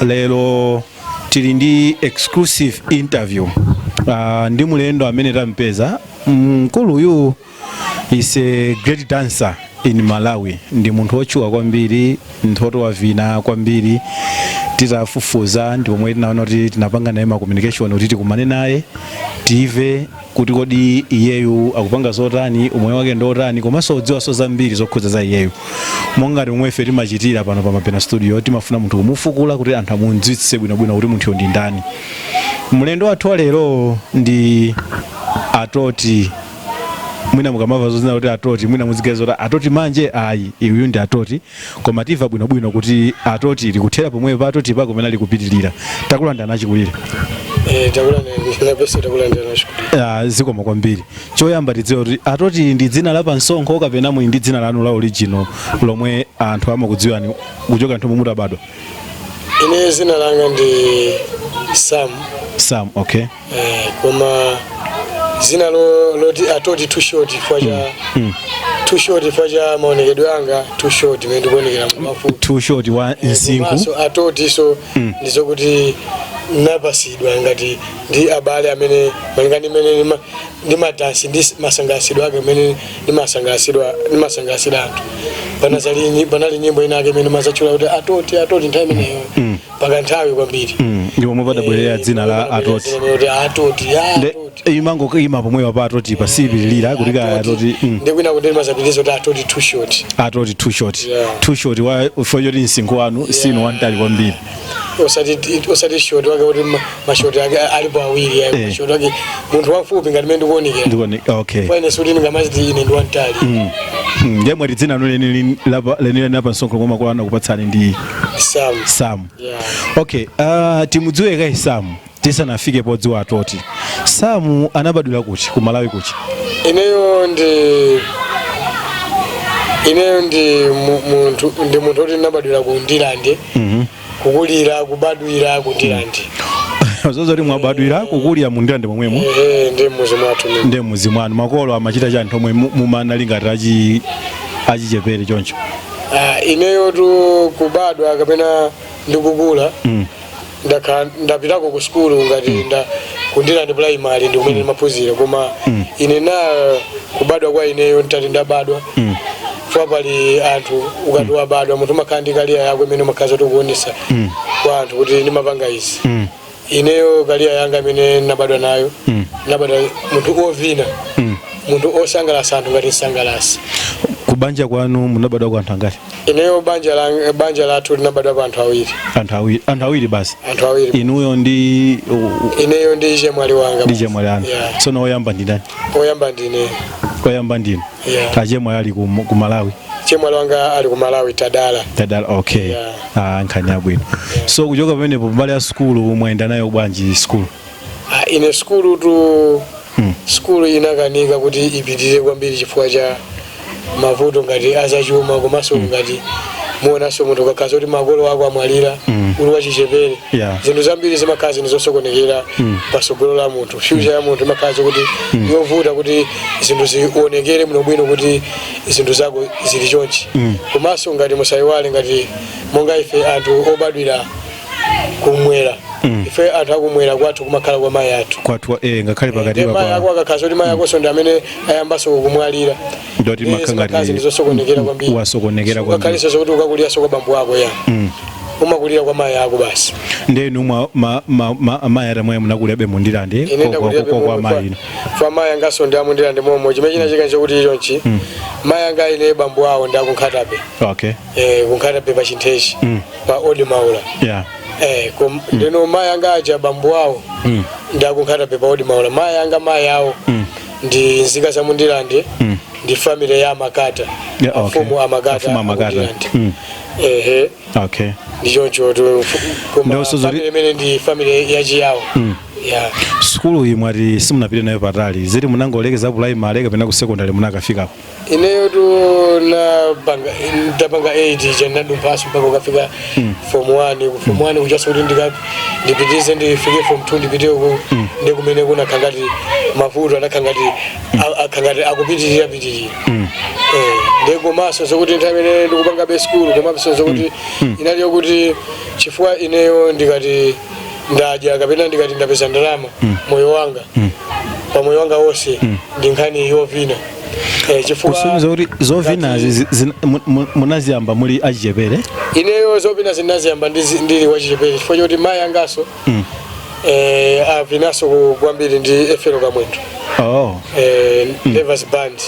lero tili ndi exclusive interview ndi mulendo amene tampeza. Mkuluyu is a great dancer in Malawi, ndi munthu wochuka kwambiri, mthoto wa vina kwambiri. Titafufuza ndipo mwe tinaona kuti tinapanga naye ma communication kuti tikumane naye tive kuti kodi iyeyu akupanga zotani, umoyo wake ndotani, komanso udziwa so zambiri zokhuza za iyeyu. Mongati momwe ife timachitira pano pa Mapena Studio, timafuna munthu kumufukula kuti anthu amudziwitse bwinobwino kuti munthu ndi ndani. Mulendo wathu lero ndi Atoti. Mwina mukamava zozina kuti Atoti, mwina muzikezo kuti Atoti manje ayi, iyu ndi Atoti, koma tiva bwinobwino kuti Atoti likuthera pomwe pa Atoti pa kumene likupitilira. Takulanda nachikulire. Zikoma kwambiri. Choyamba tidziwe kuti Atoti ndi dzina la pansonkho kapena muli ndi dzina lanu la original lomwe anthu amakudziwani kuchoka nthawi mutabadwa? Ine dzina langa ndi Sam, okay. Koma zina loti Atoti too short faja maonekedwe anga too short mende kuonekera mafupi. Too short wa nsinku. So Atoti so ndizo kuti napasidwa ngati ndi abale amene malingani mene ndi madansi ndi masangasidwa ake mene ndi masangasidwa anthu. Panali nyimbo ina ake mene mazachula kuti Atoti nthawi imeneyo paka nthawi kwambiri. Ndipo mupata bwerera dzina la Atoti. Imango ima pomwe pa Atoti pasipilira kuti ka Atoti. Ndikwina kuti mazapitizo kuti Atoti too short. Atoti too short. Too short wa for nsinku wanu sino wantali kwambiri. Osati short wake kuti mashort yake alipo awiri ayo short wake munthu wafupi ngati mende kuonekera. Okay. Fine suti ngamaziti ine ndi wantali. Ndemwe dzina lene lapa nsonko koma kulana kupatsani ndi Sam. Okay, timudziwe kai Sam tisanafike podziwa Atoti. Sam anabadwira kuti ku Malawi kuti? Ineyo ndi munthu oti nabadwira ku Ndilande. Kukulira kubadwira ku Ndilande. Zozoti mwabadwira kukulira mu Ndilande momwemo? Ndi muzi mwathu. Ndi muzi mwanu. Makolo amachita chani tomwe mumanalingati achichepere choncho? Ineyo tu kubadwa kapena ndikukula. Ndapitako ku school ngati ku Ndilande primary ndi kumene maphunzira koma ine na kubadwa kwa ineyo ntati ndabadwa. Pali anthu ukati wabadwa munthu makhandi kaliya yako imene makhaza tokuonesa kwa anthu kuti ndimapanga izi. Ineyo kaliya yanga imene nabadwa nayo nabadwa munthu ovina, munthu osangalasa anthu ngati nsangalasi. Kubanja kwanu munabadwa kwa anthu angati? Ineyo banja lathu linabadwa kwa anthu awiri. Anthu awiri basi? Anthu awiri. Inuyo ndi? Ineyo ndi chemwali wanga. Ndi chemwali anu. Tsono oyamba ndi ndani? Oyamba ndinu. Chemwali ali ku Malawi? Chemwali wanga ali ku Malawi Tadala, okay. Nkhani bwino. So kuchoka pamenepo mbali ya school mwenda nayo bwanji school? Ine school inakanika kuti ipitirire kwambiri chifukwa cha mavuto ngati azachuma komanso ngati muonaso munthu kakhaza kuti makolo wako amwalira uli wachichepere. Zinthu zambiri zimakhazi nizosokonekera pasogolo la munthu. Future ya munthu imakhazi kuti yovuta kuti zinthu zionekere bwinobwino kuti zinthu zako zili chonchi. Komanso ngati musayiwale ngati monga ife anthu obadwira kumwera. Ife anthu akumwera kwathu kumakhala kwa mayi athu. Kwathu ngakhale pakati pa mayi ako akakhaza kuti mayi akonso ndi amene ayambaso kumwalira. Ndoti makangati nizosokonekera kwambiri. Wasokonekera kwambiri. Kakhalisa zokuti ukakuliaso kwa bambo wako ya. Umakulira kwa mayi ako basi. Ndenu mayi atamwe munakulirabe mu Ndilande kwa mayi. Fa mayi angaso ndi amu Ndilande momwe chimene china chokuti ichonchi. Mayi anga ine bambo wawo ndi akunkhatabe. Okay. Kunkhatabe pa Chinthechi pa Old Maula. Ndeno mayi anga aja bambo wawo ndi akunkhatabe pa Old Maula. Mayi anga mayi awo ndi nzika za mu Ndilande. Ndi family ya Makata. Afumu Amagata. Okay. Ndichoncho family imene ndi family ya Chiyawo. school iyi mwati simunapite nayo patali ziti munangolekeza primary kapena ku secondary munakafikako ineyo tu ndapanga 8 chanadumbaso mpaka ukafika form 1 form 1 kuchasa kuti ndipitize ndifike form 2 ndipite uko ndikumene kuna khangati mavuto anakhangati akupitirira ndikomanso zokuti nthawi imene ndikupanga be school komanso zokuti inali yokuti chifukwa ineyo ndikati ndadya kapena ndikati ndapeza ndalama moyo wanga pa moyo wanga wonse ndi nkhani yovina chifukwa kuti zovina munaziyamba muli achichepere ineyo zovina zinaziyamba ndili wachichepere chifukwa choti mayi angaso avinaso kwambiri ndi efero kamwendo Levers Band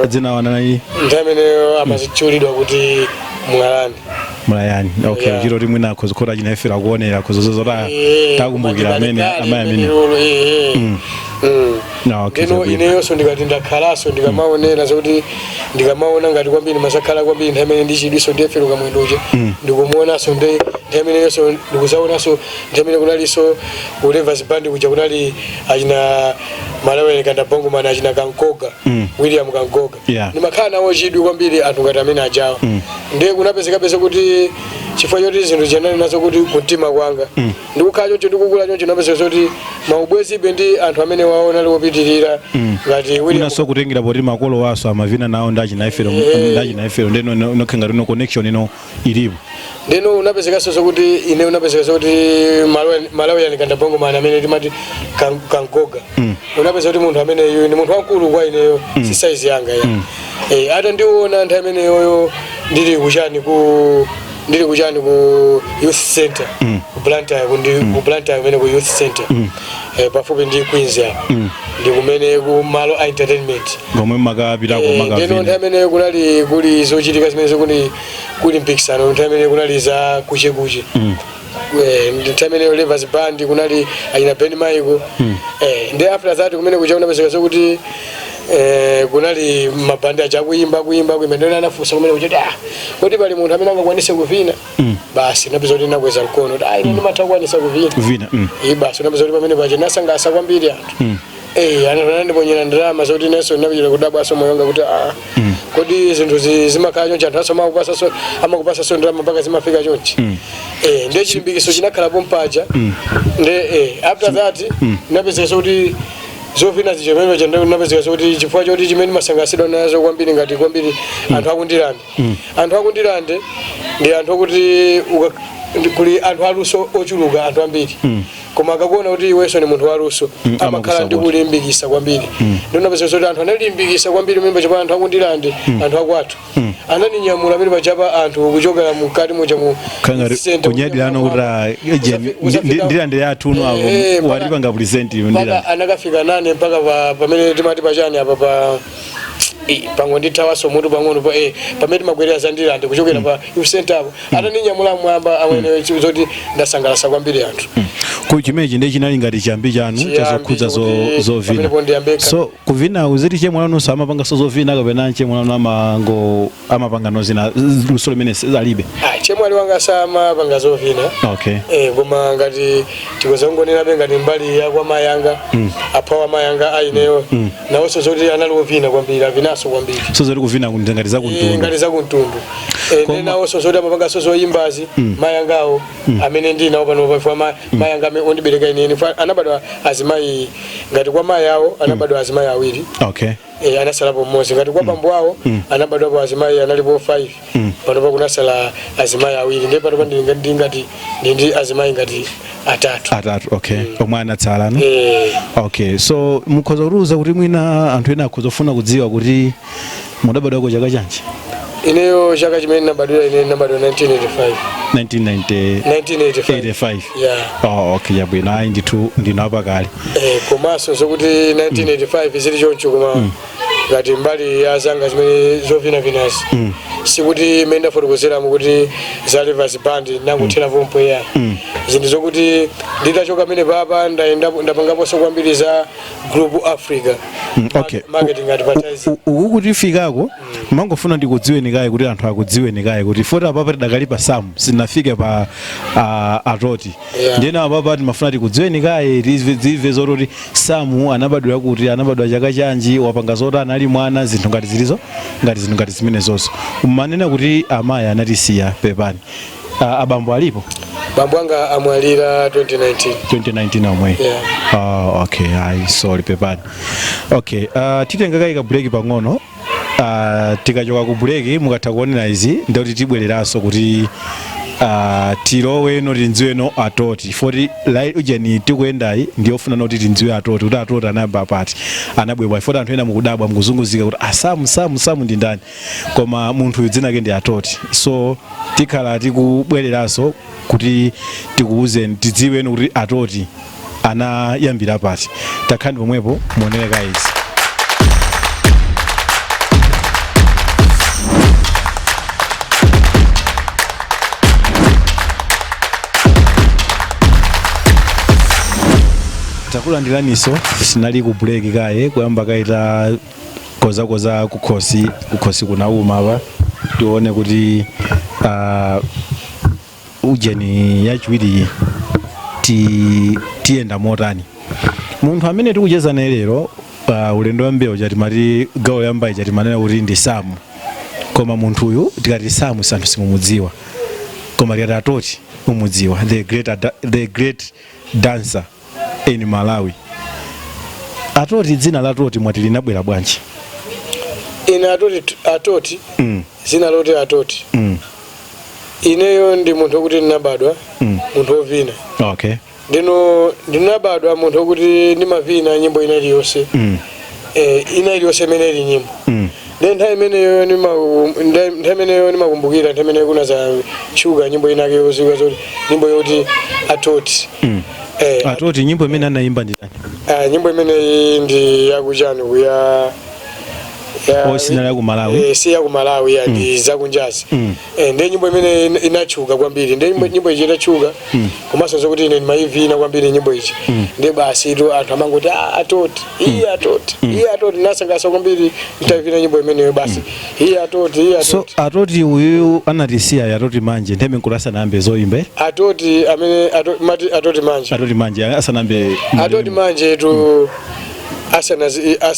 zinawananayi ntameneyo amazichulidwa kuti Mlayani okay chiro rimwe nakho zikora chinafira kuonera kuzozota takumbukira amene amene okay ineyo so ndikati ndakhalaso ndikamaonera zokuti ndikamaona ngati kwambiri masakhala kwambiri nthamene ndichidwiso ndiyefero kamwendoje ndikumuona so nthamene so ndikuzaona so nthamene kunaliso ku Levers Band kuja kunali achina Malawi kanda bongo mana achina Kankoga William Kankoga ndimakhala nawo chidwi kwambiri anthu ngati amene ajawa ndiye kunapezeka kuti chifukwa choti zinthu janali nazo kuti kumtima kwanga ndikukhala choncho ndikukula choncho napezeka kuti maubwezibe ndi anthu amene waona liwopitirira ngati unaso kutengera poti makolo waso amavina nawo ndachinaifero ndeno nokhenga rino connection ino ilipo ndeno unapezeka so kuti ine unapezeka so kuti Malawi yanikanda bongo mana amene timati Kankoga unapezeka kuti munthu amene ni munthu wankulu kwa ineyo si size yanga ata ndiona nthawi amene yoyo ndili kuchani ku youth center ku Blantyre amene ku youth center pafupi ndi Queens ndi kumene ku malo a entertainment ngomwe makapita ko makavina ndino nthawi amene kunali kuli zochitika zimene kuli mpikisano nthawi amene kunali za kuchekuche nthawi amene Levers Band kunali ayina Ben Michael ndi after that kumene kucha unapezeka so kuti kunali mabandi achakuimba ndena anafusa kumene kuti kuti pali munthu amene angakwanise kuvina basi napeza kuti nakweza mkono ine ndimatakwanisa kuvina basi napeza kuti pamene paje nasangasa kwambiri anthu anandiponyera ndalama zoti neso ndinapita kudabwaso moyo wanga kuti kodi zinthu zimakhala chonchi anthu amakupasa so ndalama mpaka zimafika chonchi ndiye chilimbikiso chinakhalapo mpaja after that napezeka kuti zovina zichemeno chanda kunapezeka kuti chifukwa choti chimene masangasidwa nazo kwambiri ngati kwambiri anthu akundilande ndi anthu akuti kuli anthu aluso ochuluka anthu ambiri koma akakuona kuti iweso ni munthu waluso amakhala ndi kulimbikisa kwambiri ndio napezeka kuti anthu analimbikisa kwambiri mimba chapa anthu akundilande anthu akwathu ananinyamula amene pachapa anthu kuchokera mukati moja mu center kunyadilano kuti ndilande yathu no avo walipanga present ndilande anakafika nane mpaka pamene timati pachani apa pango nditawaso mutu pang'ono pamene magwerera zandilande kuchokera pa youth center apo ataninyamula mwamba amene zoti ndasangalasa kwambiri anthu kuchimeji ndi chinali ngati chiyambi chanu chazokhudza zovina so kuvina uziti chemwe lanu samapanga zovina kapena chemwe lanu amapanga nozina luso limene alibe chemwe ali wanga samapanga zovina koma ngati tikozongonera ngati mbali ya kwa mayanga apawa mayanga aineyo nawonso zoti analovina kwambiri avinaso kwambiri so zoti kuvina ngati zakuntundu nawonso zoti amapanga zoyimbazi mayangawo amene ndinawo pano pa mayanga ondibereka ine anabadwa azimayi ngati kwa mayi awo anabadwa azimayi awiri anasalapo mmodzi ngati kwa bambo awo anabadwapo azimayi analipo 5 panopa kunasala azimayi awiri ndiye panopa ndingati ndi azimayi ngati atatu omwe anatsala no so mukhoza kuruza kuti mwina anthu ena akhozofuna kudziwa kuti mudabadwako chaka chanji ineyo chaka chimene nabadwira ine nabadwa 1985 yabwino ayi ndino apakale komanso zokuti 1985 zili choncho koma ngati mbali ya zanga zimene zovina vinazi sikuti menda fotokozera mukuti za Rivers Band nanguthera pompo ya zinthu zokuti nditachoka mene papa ndapangaponso kwambiri za Group Africa Okay. marketing advertising ukuti fikako mangofuna ndikudziweni kaye kuti anthu akudziweni kaye kuti fota papa tidakali pa Sam sinafike pa Atoti ndena papa timafuna tikudziweni kaye tizive zoti Sam anabadwa kuti anabadwa chaka chanji wapanga zoti anali mwana zinthu ngati zilizo ngati zinthu ngati zimene zonso manena kuti amayi anatisiya pepani abambo alipo bambo anga amwalira 2019 omwe yeah. Okay sorry pepani okay titenga kaika break pang'ono tikachoka ku break mukatha kuonera izi ndikuti tibwereranso kuti tilowe no tindziweno Atoti foti lai ujeni tikuendayi ndiyofuna noti tindziwe Atoti kuti Atoti anayamba pati anabwebwa foti anthu ena mukudabwa mukuzunguzika kuti Samu ndi ndani koma munthu uyu dzina lake ndi Atoti so tikhala tikubwereranso kuti tikuuze tidziweno kuti Atoti anayambira pati takhani pomwepo muonere izi. takulandiraniso sinali ku break kaye kuyamba kaita koza kukhosi kunauma apa tione kuti ujeni yachiwiri tiyenda motani munthu amene tikucheza naye lero ulendo wa mbewu chatimati gawo yambayi chatimanena kuti ndi Samu koma munthu uyu tikati Samu santhu simumudziwa koma tikati Atoti mumudziwa the great dancer in Malawi. Atoti dzina la Atoti mwati linabwera bwanji? Ina Atoti zina loti Atoti ineyo ndi munthu wokuti ndinabadwa munthu wovina okay ndinabadwa munthu wokuti ndimavina nyimbo ina iliyonse ina iliyonse imene ili nyimbo nthawi imeneyo ndimakumbukira nthawi imeneyo kuna za Sugar nyimbo inake yoziwa zoti nyimbo yoti Atoti Atoti nyimbo imene anayimba ndi nani? Nyimbo imene ndi yakuchani kuya osina ya ku Malawi si ya ku Malawi ya ndi zakunjazi ndi nyimbo imene inachuka kwambiri ndi nyimbo ichi inachuka komanso zokuti ine ndimayivina kwambiri nyimbo ichi ndi basi to anthu amangoti Atoti Atoti nasangasa kwambiri nditavina nyimbo imene basi Atoti so Atoti uyu anatisiya Atoti manje ndeme nkulasa nambe zoyimbe Atoti amene Atoti manje asanambe Atoti manje to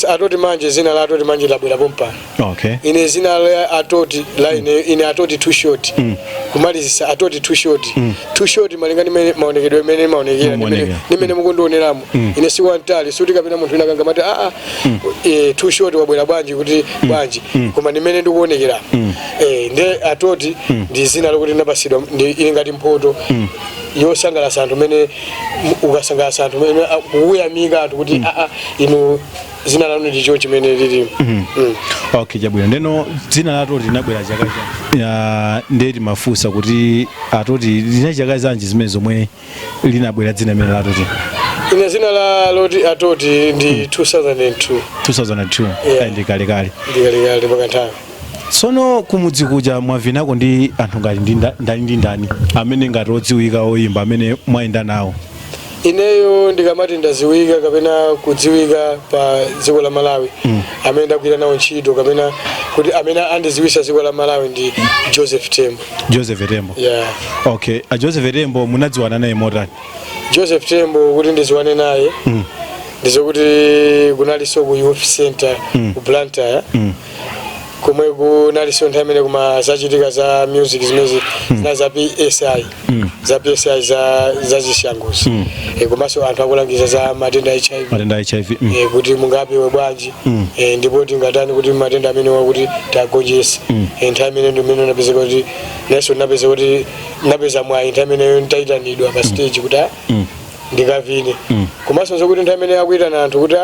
Atoti manje zina la Atoti manje labwera pompa okay ine zina la Atoti la ine Atoti too short kumalizisa Atoti too short malingana mene maonekedwe mene maonekera nimene mukundioneramo ine si wantali suti kapena munthu ina kangamati too short wabwera bwanji kuti bwanji koma nimene ndikuonekera nde Atoti ndi zina lokuti napasidwa ili ngati mphoto yosangalasa anthu mene ukasangalasa anthu mene kuyamika anthu kuti inu zina lanu ndi cho chimene lili okay jabwino ndeno zina la Atoti linabwera chaka cha ndeti mafusa kuti Atoti lina chaka zanji zimene zomwe linabwera dzina mene la Atoti ine zina la loti Atoti ndi 2002 ndi kale pakanthawi sono kumudzi kuja mwavinako ndi anthu ngati ndani amene ngati odziwika oyimba amene mwayenda nawo ineyo ndikamati ndaziwika kapena kudziwika pa dziko la Malawi amene ndagwira nawo ntchito kapena kuti amene andiziwisa dziko la Malawi ndi Joseph Tembo yeah okay Joseph Tembo munadziwana naye motani Joseph Tembo kuti ndiziwane naye ndizokuti kunaliso ku youth center ku Blantyre komwe kunaliso nthawi imene kuma zachitika za music zimezi zina za PSI za zishanguzi komanso anthu akulangiza za matenda HIV kuti mungapewe bwanji ndipo tingatani kuti matenda amene wakuti tagonjesa nthawi imene ndi imene napezeka kuti neso napeza kuti napeza mwayi nthawi imene nditayitanidwa pa stage kuti ndikavine komanso zokuti nthawi imene akuitana anthu kuti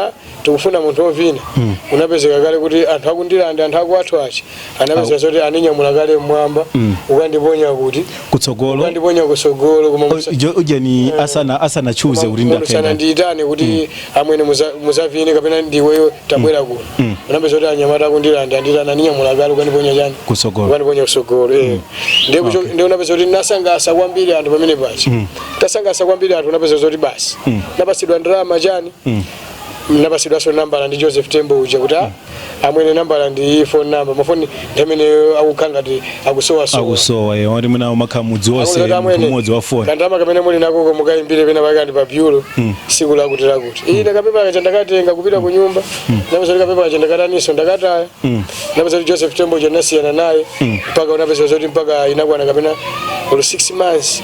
tikufuna munthu ovina unapezeka kale kuti anthu akundilanda anthu akuathu achi anapezeka zoti aninyamula kale mmwamba ukandiponya kuti kutsogolo ukandiponya kusogolo koma ujeni asana choose kuti ndakenda ndiyitane kuti amwene muzavine kapena ndiweyo tabwera kuno unapeza kuti anyamata kundilanda nditana ninyamula galo kaniponya chani kaniponya kusogolo ndio unapeza kuti nasangasa kwambiri anthu pamene pachi tasangasa kwambiri anthu unapeza kuti basi napasidwa ndalama chani napasidwaso nambala ndi Joseph Tembo uja kuti amwene nambala ndi phone number mafoni ndamene akukanga ndi akusowa wati muna makhamudzi wose mmodzi wa phone kandama kamene muli nako mukayimbire pena pakandi pa bureau siku lakuti ine kapepa kacha ndakatenga kupita ku nyumba napeza kuti kapepa kacha ndakataniso ndakataya napeza kuti Joseph Tembo uja nasiyana naye mpaka unapeza kuti mpaka inakwana kapena 6 months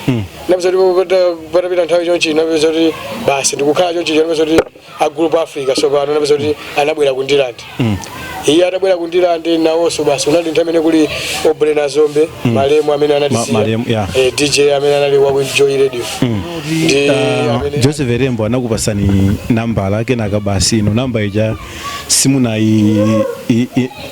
napeza kuti patapita nthawi chonchi napeza kuti basi ndikukhala chonchi napeza kuti a Group Africa so pano napeza kuti anabwera kundilanda iye atabwera kundilanda nawonso basi unali nthamene kuli Obrena Zombe malemu amene analisiya DJ amene anali wa Joy Radio Joseph Tembo anakupasani nambala kenaka basi ino namba ija simuna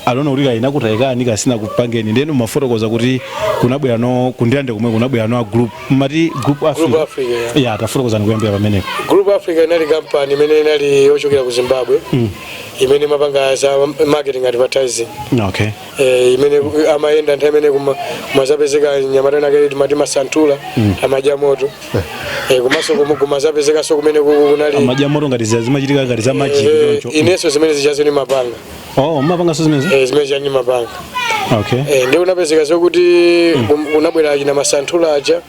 alona ulika inakutayikani kasina kupangeni ndeno mafotokoza kuti kunabwera no kundilande kumwe kunabwera no group mati Group Africa tafotokoza nikuyambira pamene Group Africa inali company imene inali ochokera ku Zimbabwe imene mapanga za marketing advertising imene amayenda nthawi imene kumazapezeka nyamata nake mati masantula amajamoto kumaso kumazapezeka so kumene kunali amajamoto ngati zimachitika ngati za magic choncho ineso zimene zichazo ni mapanga mapanga so zimene zimene ni mapanga ndio unapezeka so kuti kunabwera ina masantula aja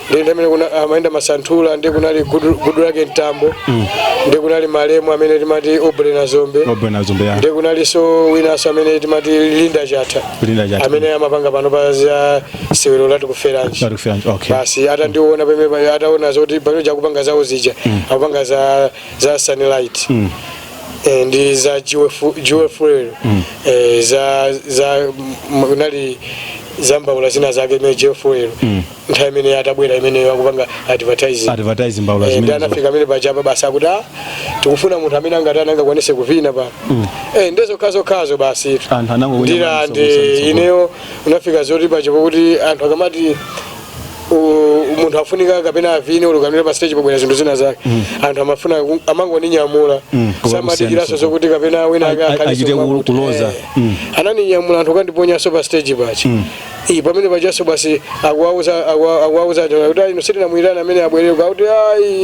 ndio ndamene kuna amaenda masantula ndio kunali Goodluck Ntambo ndio kunali malemu amene timati Obrena Zombe ndio kunali so winaso amene timati Linda Jata amene amapanga pano pa za sewero lati kuferanji basi ata ndiona pamene ataona zoti pano jakupanga zawo zija akupanga za Sunlight ndi za Jewel za kunali zambawula zina zake imene Jewel nthawi imene atabwera imene akupanga advertising mbawula zimene ndi anafika amene pachapa basi akuti tikufuna munthu amene angakwanise kuvina pa ndezo kazo basi ndilande ineyo unafika zoti pachipo kuti anthu akamati umuntu afunika kapena avine ulukanira pa stage pobwera zinthu zina zake anthu amafuna amangoninyamula samadikiraso zokuti kapena wina akachite kuloza ananinyamula anthu kandiponya so pa stage pachi pamene pachaso basi akuwauza kuti ino sitina mwirana amene abwerere kuti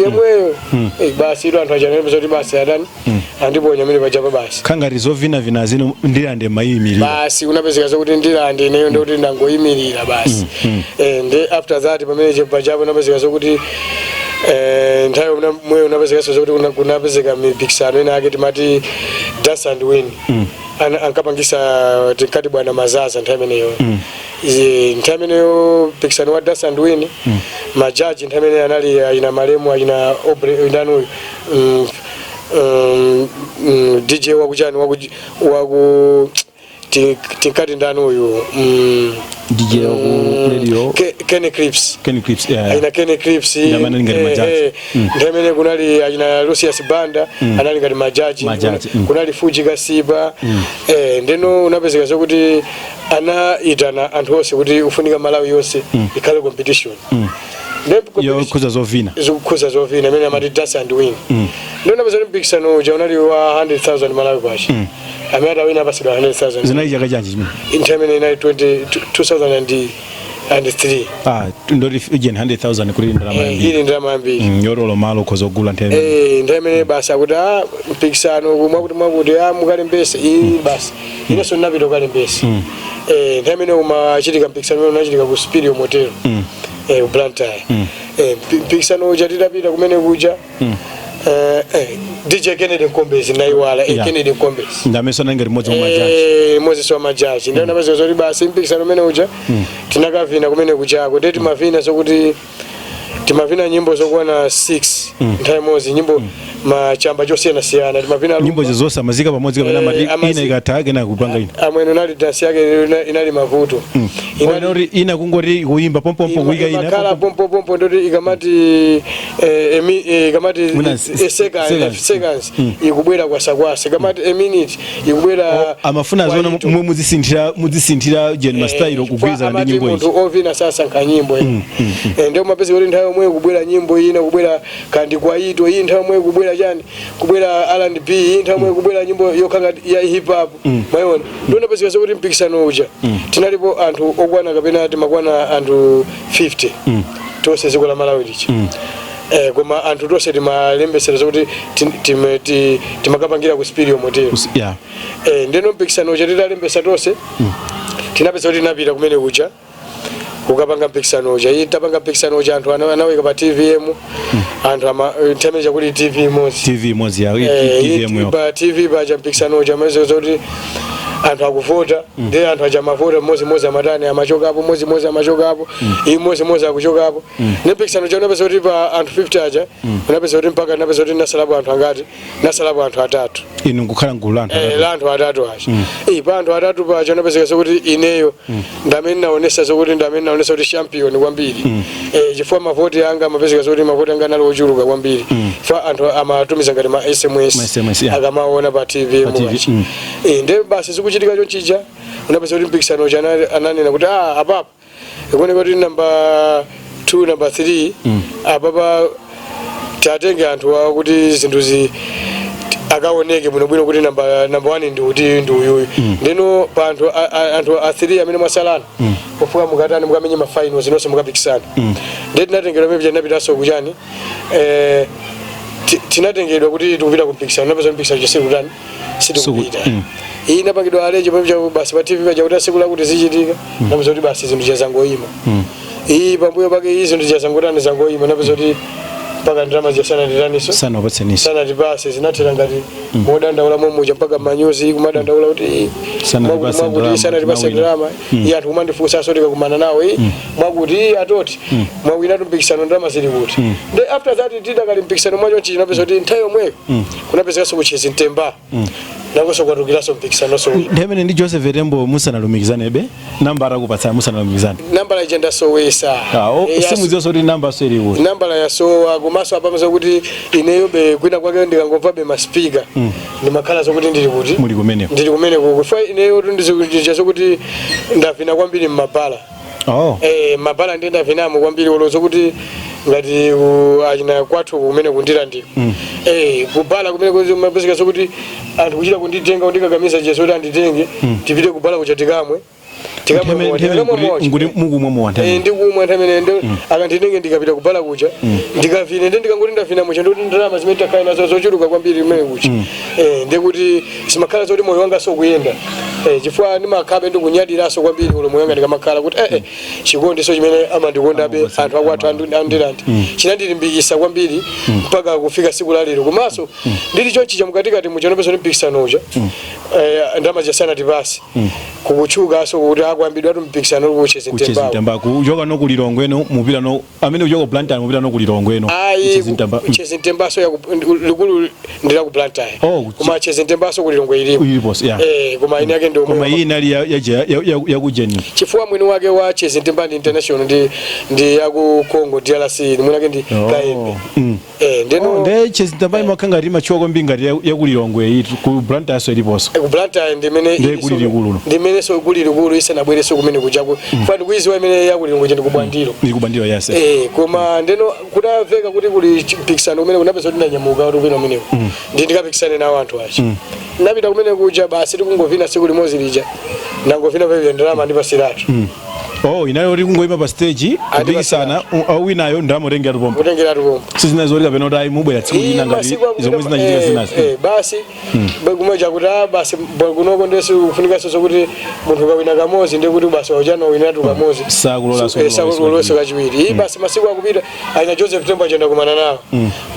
yemweyo basi ilo anthu achanepeza kuti basi atani andiponya amene pachapa basi khangati zovina zino ndilande mayimirira basi unapezeka zokuti ndilande ineyo ndikuti ndangoyimirira basi ndi after that pamene pachapa unapezeka zokuti nthawi mwe unapezeka zokuti kunapezeka mipikisano ina ake timati Dance and Win ankapangisa tikati bwana Mazaza nthawi imeneyo nthawi imeneyo pikisano wa Dance and Win majaji nthawi imeneyo anali ayina malemu ayina Obrena DJ wakuchani waku tikati ndani uyu DJ radio Kenny Clips aina Kenny Clips ndamene kunali aina Lucius Banda anali ngati majaji kunali Fuji Kasiba ndeno unapezeka zokuti anaitana anthu onse kuti ufunika Malawi yonse ikhale competition kuza zovina amene amati Dance and Win ndio unapeza mpikisano uja unali wa 100,000 Malawi kwashi amene atawina pasidwa 100,000 zinali chaka chanji chimene intamene inali 2003 ndoti igen 100,000 kuli ndalama yambiri ili ndalama yambiri yorolo malo kozogula nteme ndamene basi akuti mpikisano mwakuti mukalembese basi ineso napita ukalembese ndamene umachitika mpikisano unachitika ku Superior Motel Blantyre mpikisano uja tidapita kumene kuja DJ Kennedy Nkombezi naiwala Kennedy Nkombezi ndameso nangeri modzi wa majaji ndio napeza zoti basi mpikisano mene uja tinakavina kumene kuchako ndeti mavina sokuti timavina nyimbo zokwana 6 nthawi mozi nyimbo machamba chosiyana timavina nyimbo zonse amazika pamodzi kapena mati ina ikatake na kupanga ina amwene nali dance yake inali mavuto ina kungoti kuimba pompompo kuika ina kala pompompo ndoti ikamati seconds ikubwera kwasakwasa ikamati a minute ikubwera amafuna zona mwe muzisinthira gen master kugwiza ndi nyimbo izi munthu ovina sasa nkanyimbo ndio mapezi kuti nthawi yomwe kubwera nyimbo ina kubwera kandi kwaito iyi nthawi yomwe kubwera chani kubwera R&B iyi nthawi yomwe kubwera nyimbo yokhala ya hip hop mayona ndona pezeka kuti mpikisano uja tinalipo anthu okwana kapena timakwana anthu 50 tonse ziko la Malawi lichi koma anthu tonse timalembesera zokuti timakapangira ku Spirio Motel ndeno mpikisano uja titalembesa tonse tinapeza kuti tinapita kumene kuja kukapanga mpikisano uja tapanga mpikisano uja anthu anaweka pa TVM anthu temeja kuti TV imodzi ya TVM pa TV pa mpikisano uja mazo zoti anthu akuvota ndi anthu ajamavota mmodzi amatani amachokapo mmodzi amachokapo mmodzi akuchokapo nempikisano cha unapeza kuti pa anthu 50 aja unapeza kuti mpaka unapeza kuti nasalapo anthu angati nasalapo anthu atatu inu nkukhala ngulu la anthu atatu aja pa anthu atatu paja unapeza kuti ineyo ndamene naonesa zokuti ndamene naonesa kuti champion kwambiri chifukwa mavoti anga amapezeka kuti mavoti anga nali ochuluka kwambiri fa anthu amatumiza ngati ma SMS akamaona pa TV nde basi kuchitika chonchija unapeza kuti mpikisano cha ananena kuti apapa ikuoneka kuti number 2 number 3 apapa tatenge anthu awo kuti zinthuzi akaoneke bwinobwino kuti number 1 ndi kuti ndi uyuyu ndeno pa anthu a 3 amene mwasalana kufuka mukatani mukamenye ma finals inonse mukapikisana ndi tinatengedwa pepja napitaso kuchani tinatengedwa kuti tikupita kumpikisana napeza mpikisano chasiku kutani sitikupita iyi napangidwa aleje pamja basi pa TV paja kuti siku lakuti zichitika napeza kuti basi zinthu chazangoima iyi pambuyo pake iyi zinthu chazangotani zangoima napeza kuti mpaka ndrama ziyasana nditaniso sana wapatsenisa sana tibase zinathera ngati modandaula momuja mpaka manyozi kumadandaula kuti sana tibase drama iyi anthu kumandifunsa sotika kumana nawo mwakuti atoti mwawina tumpikisano ndrama zili kuti ndi after that tidakali mpikisano mwacho chinapeza kuti nthawi yomweyo kunapezekaso kuchezi Ntemba nakoso kwatukiraso mpikisano so ndemene ndi Joseph Etembo musanalumikizanebe nambala akupatsa musanalumikizane nambala ijenda sowesa simu zizo kuti namba so ili kuti nambala ya sowa kumaso apamaza kuti ineyo be kwina kwake ndikangomva be maspika ndi makhala zokuti ndili kuti muli kumene kufa ineyo ndizo kuti ndavina kwambiri mmabala mabala ndi ndavinamo kwambiri olozo kuti ngati achina kwathu kumene kundira ndi kubala kumene kumapezeka sokuti anthu kuchita kunditenga kundikakamiza jeso kuti anditenge tipite kubala kuchatikamwe ngudi mukumwa muwantha ndikumwa ntamene ndo akanditenge ndikapita kubala kucha ndikavine ndi ndikangoti ndavina mucha ndikuti ndalama zimene takhala nazo zochuluka kwambiri kumene kucha ndikuti simakhala zoti moyo wanga sokuyenda chifukwa ndimakhabe ndikunyadiraso kwambiri ulo moyo wanga ndikamakhala kuti chikondi so chimene amandikondabe anthu akwathu andirandi chinandilimbikisa kwambiri mpaka kufika siku la lero komanso ndili chonchicha mukatikati mucha nopeza mpikisano uja ndalama ziyasana tipasi kukuchukaso kuti akwambidwa tumpikisano kuchezi Ntemba kujoka no kulilongweno mupira no amene ujoka Blantyre mupira no kulilongweno chezi Ntemba so likulu ndira ku Blantyre koma chezi Ntemba so kulilongwe ilipo koma ine yake ndio koma hii nali ya kujeni chifukwa mwini wake wa chezi Ntemba international ndi ya ku Congo DRC mwini wake ndi Kaembe ndeno nde chezi Ntemba imakanga rima choko mbingati ya kulilongwe yitu ku Blantyre so ilipo ku Blantyre ndimene so kulilukulu isana bwereso kumene kuchako fani kuiziwa imene yakulilongwe ndikubandiro yes koma ndeno kudaveka kuti kuli mpikisano umene kunapeza kuti nanyamuka kuti kwino umenewo ndi ndikapikisane nawo anthu achi napita kumene kuja basi tikungovina siku limodzi lija nangovina pepe ndalama ndipasiratu inayo uri kungoima pa stage kupikisana awinayo ndamotengera tupompo sizina zori kapena kuti ayi mubwera tsiku lina ngati zomwe zinachitika zinazo basi kumaja kuti basi kunoko ndesu kufunika soso kuti munthu kawina kamozi ndi kuti basi wachana winatu kamozi sakuloleso kachiwiri basi masiku akupita aina Joseph Tembo achenda kumana nawo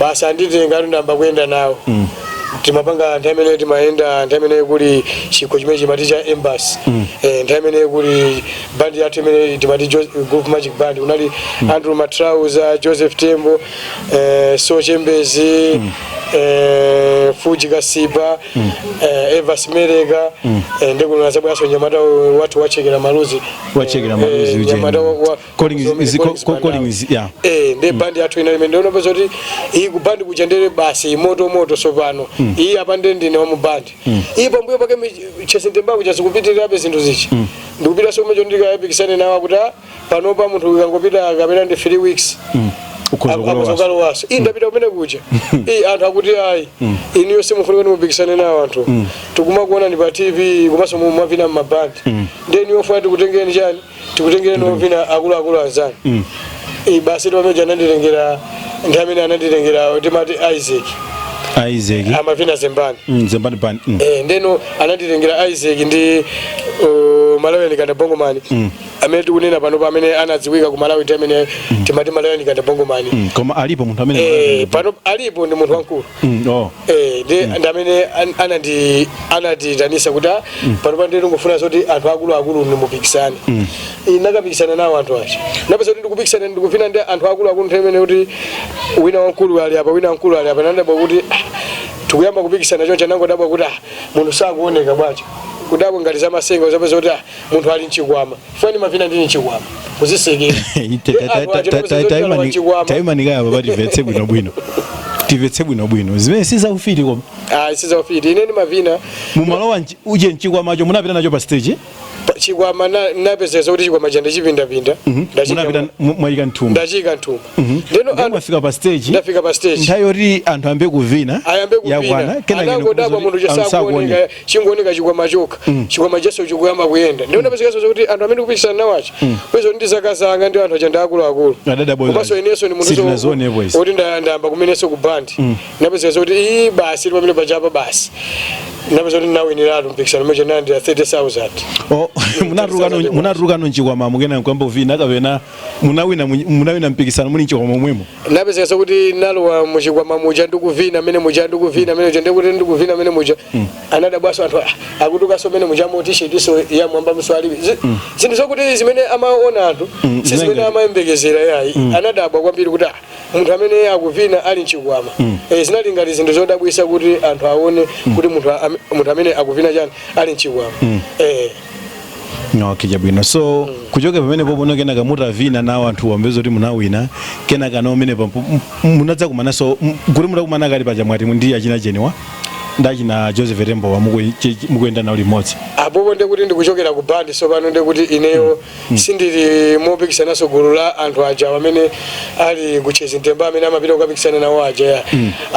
basi anditenga ati ndamba kuyenda nawo timapanga ntamene timaenda ntamene kuli chiko chimene chimati cha embassy ntamene kuli band yathu imene timati group magic band unali Andrew Matrauza, Joseph Tembo, Sochembezi, Fuji Kasiba, Eva Smerega ndikuno nasabu yaso nyamata watu wachekera maluzi nyamata calling is ndi band yathu inali ndio unapoza kuti iyi kubandi kuchendere basi moto sopano iyi apande ndine wa mubandi iyi pambuyo pake chezi Ntemba kuja sikupitirirabe zinthu zichi ndikupita so mecho ndikayapikisane nawo kuti panopa munthu ukangopita kapena ndi 3 weeks akuzokalowaso ndapita kumene kuja anthu akuti ayi iniyo simufunika nimupikisane nawo anthu tikumakuonani pa TV komanso mumavina mmabandi ndeni yofuna tikutengeni chani tikutengeni ovina akuluakulu anzanu basi pamene ananditengera ndi amene ananditengera timati Isaac amavina Zembani band ndeno ananditengera Isaac ndi Malawi Nikanda Bongomani amene tikunena pano pa amene anadziwika ku Malawi amene timati Malawi Nikanda Bongomani koma alipo munthu amene pano alipo ndi munthu wankulu ndi amene ananditanisa kuti pano pa ndinu ngofuna zoti anthu akulu nimupikisane nakapikisana nawo anthu achi napeza kuti ndikupikisana ndikuvina ndi anthu akulu amene kuti wina wankulu ali apa nandabwa kuti tikuyamba kupikisana choncha nangodabwa kuti munthu sakuoneka bwacho kudabwa ngati za masenga zapeza kuti munthu ali mchikwama fani mavina ndini mchikwama muzisekera taimanikaya papa tivetse bwinobwino zimene sizaufiti koma sizaufiti ine ndi mavina mumalowa uje mchikwamacho munapita nacho pa stage chikwama napezeza kuti chikwama chande chipindapinda mwayika nthumba ndachika nthumba ndeno mwafika pa stage ndafika pa stage nthawi yoti anthu ambe kuvina yakwana kenangodabwa munthu chasakuoneka chingooneka chikwama chokha chikwama chaso chikuyamba kuyenda ndino napezekaso kuti anthu amene kupikisana nawachi kwezo ndi zaka zanga ndi anthu achanda akuluakulu komanso ineso ni munthu oti ndayamba kumenenso ku bandi napezekaso kuti basi pamene pachapa basi napeza kuti nawiniratu mpikisano meche nandi 30,000 munatuluka nonchikwama mukena kwamba uvina kapena munawina mpikisano muli nchikwama mwemo napezekaso kuti nalowa muchikwama muja ndikuvina mene ndikuti ndikuvina mene muja anadabwaso anthu akutukaso mene muja motishetiso ya mwamba mswaliwi zinthu zokuti zimene amaona anthu sizimene amayembekezera yayi anadabwa kwambiri kuti munthu amene akuvina ali mchikwama zinali ngati zinthu zodabwisa kuti anthu aone kuti munthu amene akuvina chani ali mchikwama okay bwino so kuchoka pamene popono kenaka mutavina nawo anthu wambezo kuti munawina kenaka nawo mene munadza kumana so kuti mutakumana kali paja mwati ndi achina Jeniwa ndachina Joseph Tembo mukuyenda nawo limodzi apopo ndekuti ndikuchokera ku bandi so pano ndekuti ineyo sindili mopikisanaso gulu la anthu aja amene ali kuchezi Ntemba amene amapita kukapikisana nawo aja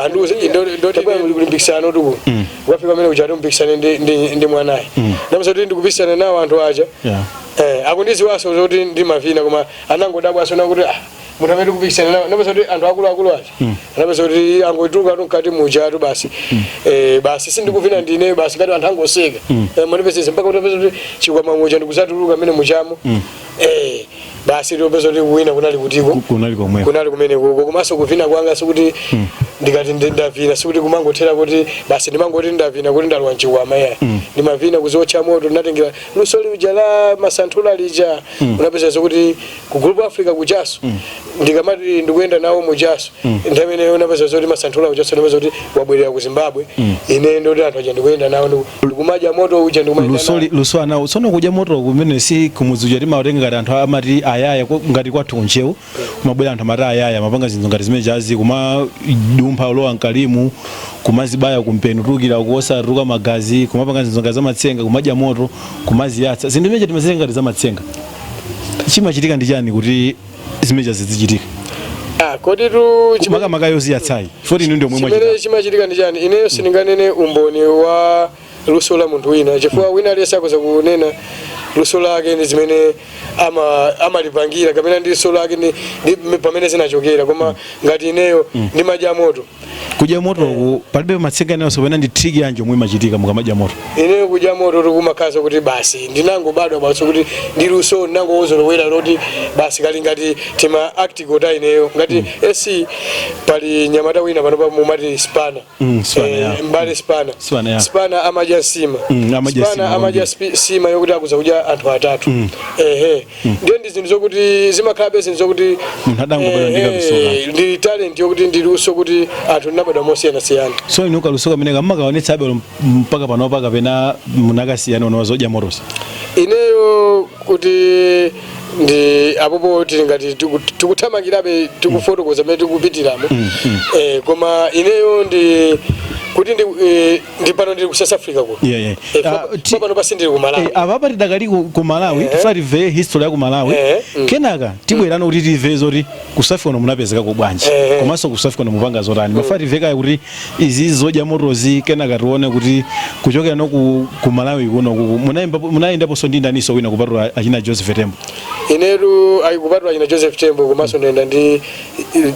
anduze ndoti kulimpikisano tuku ukafika amene uchati mpikisane ndi mwanayi namusa kuti ndikupikisana nawo anthu aja akundiziwaso zoti ndi mavina koma anangodabwaso nakuti munthu amene kupikisana nawo napeza kuti anthu akuluakulu aja napeza kuti angotuluka mkati mujatu basi basi sindikuvina ndine basi ngati anthu angoseka manipezese mpaka utapeza kuti chikwama muja ndikuzatuluka amene mujamo basi ndopeza kuti kuwina kunali kutiko kunali kumene kuko komanso kuvina kwanga sikuti ndikati ndavina sikuti kumangothera kuti basi ndimangoti ndavina kuti ndalowa mchikwama ndimavina kuzocha moto ndinatengera luso lija la masanthula lija unapeza kuti ku Group Africa kujaso ndikamati ndikuyenda nawo mujaso ndamene unapeza kuti masanthula kujaso unapeza kuti wabwerera ku Zimbabwe ine ndoti anthu aja ndikuyenda nawo ndikumaja moto uja ndikumayenda luso anawo sono kuja moto kumene si kumuzuja timatenga ngati anthu amati ayaya ngati kwathu kunchewu kumabwera anthu amati ayaya mapanga zinthu ngati zimene jazi kuma dumpha lowa nkalimu kumazibaya kumpeni tukira kuosa ruka magazi kumapanga zinthu ngati zamatsenga kumadya moto kumaziyatsa zinthu zimene timazenga ngati zamatsenga chimachitika ndi chani kuti zimene zizichitika kodi tu chimaka yoziyatsayi foti ndio mwemwe chimene chimachitika ndi chani ineyo sindinganene umboni wa luso la munthu wina chifukwa wina aliyense akoza kunena luso lake ndi zimene amalipangira kapena ndi luso lake ndi pamene zinachokera koma ngati ineyo ndimadya moto kudya moto palibe matsenga nayo sopena ndi trick yanjo mwe machitika mukamadya moto ineyo kudya moto tikumakhaza kuti basi ndinango bado basi kuti ndi luso nango wozolowera loti basi kali ngati tima actical ta ineyo ngati AC pali nyamata wina pano pa mumati spana mbali spana amadya sima spana amadya sima yokuti akuza kudya anthu atatu ndi zinthu zokuti zimakhala zinthu zokuti ndi talent yokuti ndi luso kuti anthu nabada mosiyana so inuka luso kamene kamakaonetsa abe mpaka pano paka pena munakasiyana unozodya motosa ineyo kuti ndi apopo tingati tikuthamangirabe tikufotokoza mene tikupitiramo koma ineyo ndi kuti ndi pano ndili ku South Africa ko pano basi ndili ku Malawi apa tidakali ku Malawi tifarive history ya ku Malawi kenaka tibwerano kuti tive zoti ku South Africa munapezeka ku bwanji komanso ku South Africa mupanga zotani mafarive kaya kuti izi zodya motozi kenaka tione kuti kuchokera no ku Malawi kuno munayendapo so ndi ndaniso wina kupatula achina Joseph Tembo ineru ayikupatula achina Joseph Tembo komanso ndenda ndi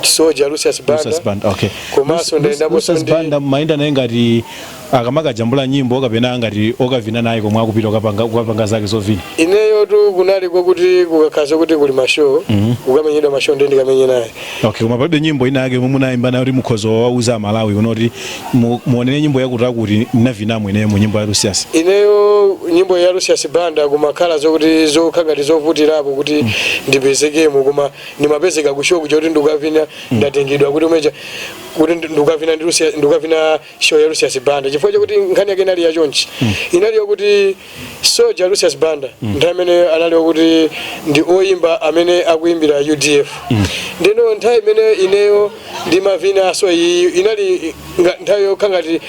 Soja Lucius Banda okay komanso ndenda Lucius Banda maenda naye ngati akamaka jambula nyimbo kapena ngati okavina naye komwe akupita ukapanga zake zovina ineyo tu kunali kuti kukakhaza kuti kuli mashow ukamenyedwa mashow ndi ndikamenye naye okay koma palibe nyimbo ina yake munayimba nayo kuti mukhozo wauza Malawi unoti muonene nyimbo yakuti kuti navina mwene mu nyimbo ya Lucius ineyo nyimbo ya Lucius Banda kumakhala zokuti zokhangati zovutirapo kuti ndipezekemo koma ndimapezeka ku show kuti ndikavina ndatengedwa kuti umeja kuti ndikavina show ya Lucius Banda chifukwa chakuti nkhani yake inali yachonchi inali yokuti Soja Lucius Banda nthawi imene anali kuti ndi oyimba amene akuimbira UDF ndino nthawi imene ineyo ndimavina so inali nthawi yokhangati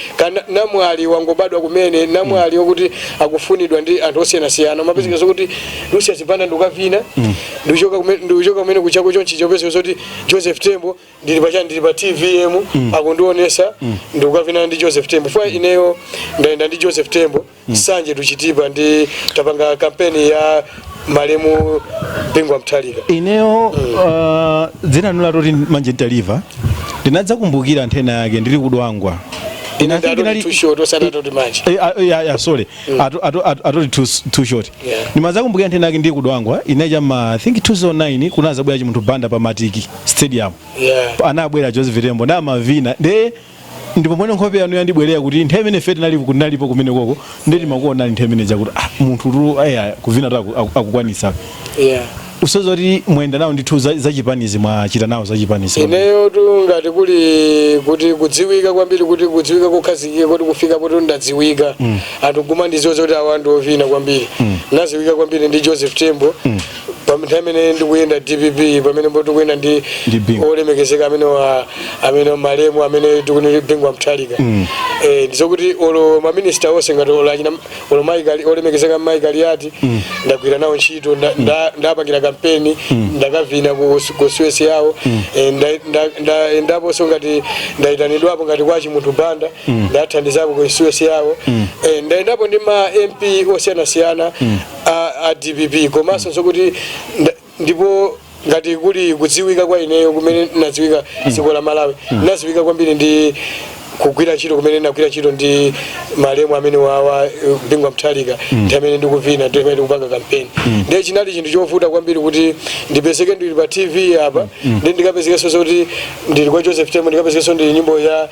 namwali wangobadwa kumene namwali yokuti akufunidwa ndi anthu osiyanasiyana mapezeka zokuti Lucius Banda ndikavina ndichoka kumene kuchako chonchi chopezeka zoti Joseph Tembo ndili pa TVM akundionesa ndikavina ndi Joseph Tembo fwa ineyo ndaenda ndi Joseph Tembo sanje tuchitipa ndi tapanga kampeni ya malemu Bingwa Mtalika ineyo dzina nula toti manje ntaliva ndinadza kumbukira nthena yake ndili kudwangwa too short osana toti manje sorry atoti too short nimaza kumbukira nthena yake ndili kudwangwa inaja I think 2009 kunaza bwera chimunthu Banda pa Matiki Stadium anabwera Joseph Tembo na mavina ndipo mwene nkhope yanu yandibwerera kuti nthawi imene fete nalipo kumene koko ndeti makuona nthawi imene jakuti munthu tu kuvina tu akukwanisa usozoti mwenda nawo ndithu za chipanizi mwachita nawo za chipanizi ineyo tu ngati kuli kuti kudziwika kwambiri kuti kudziwika kukhazikike kuti kufika poto ndadziwika anthu kuma ndizoza kuti awandu ovina kwambiri naziwika kwambiri ndi Joseph Tembo pamene amene ndikuyenda DPP pamene mboto kuyenda ndi olemekezeka amene malemu amene tikuni Bingwa Mtalika ndizokuti olo maminista ose ngati olo Michael olemekezeka Michael yati ndagwira nawo ntchito ndapangira kampeni ndakavina ku Suez yawo ndapo so ngati ndaitanidwapo ngati kwa chimunthu Banda ndathandizapo ku Suez yawo ndaendapo ndi ma MP osiyanasiyana a DPP komanso sokuti ndipo ngati kuli kudziwika kwa ineyo kumene nadziwika dziko la Malawi nadziwika kwambiri ndi kugwira ntchito kumene ndagwira ntchito ndi malemu amene wawa Bingwa Mtalika amene ndikuvina ndimene ndikupanga kampeni ndiye chinali chinthu chovuta kwambiri kuti ndipezeke ndili pa TV apa ndi ndikapezekenso zoti ndili kwa Joseph Tembo ndikapezekenso ndi nyimbo ya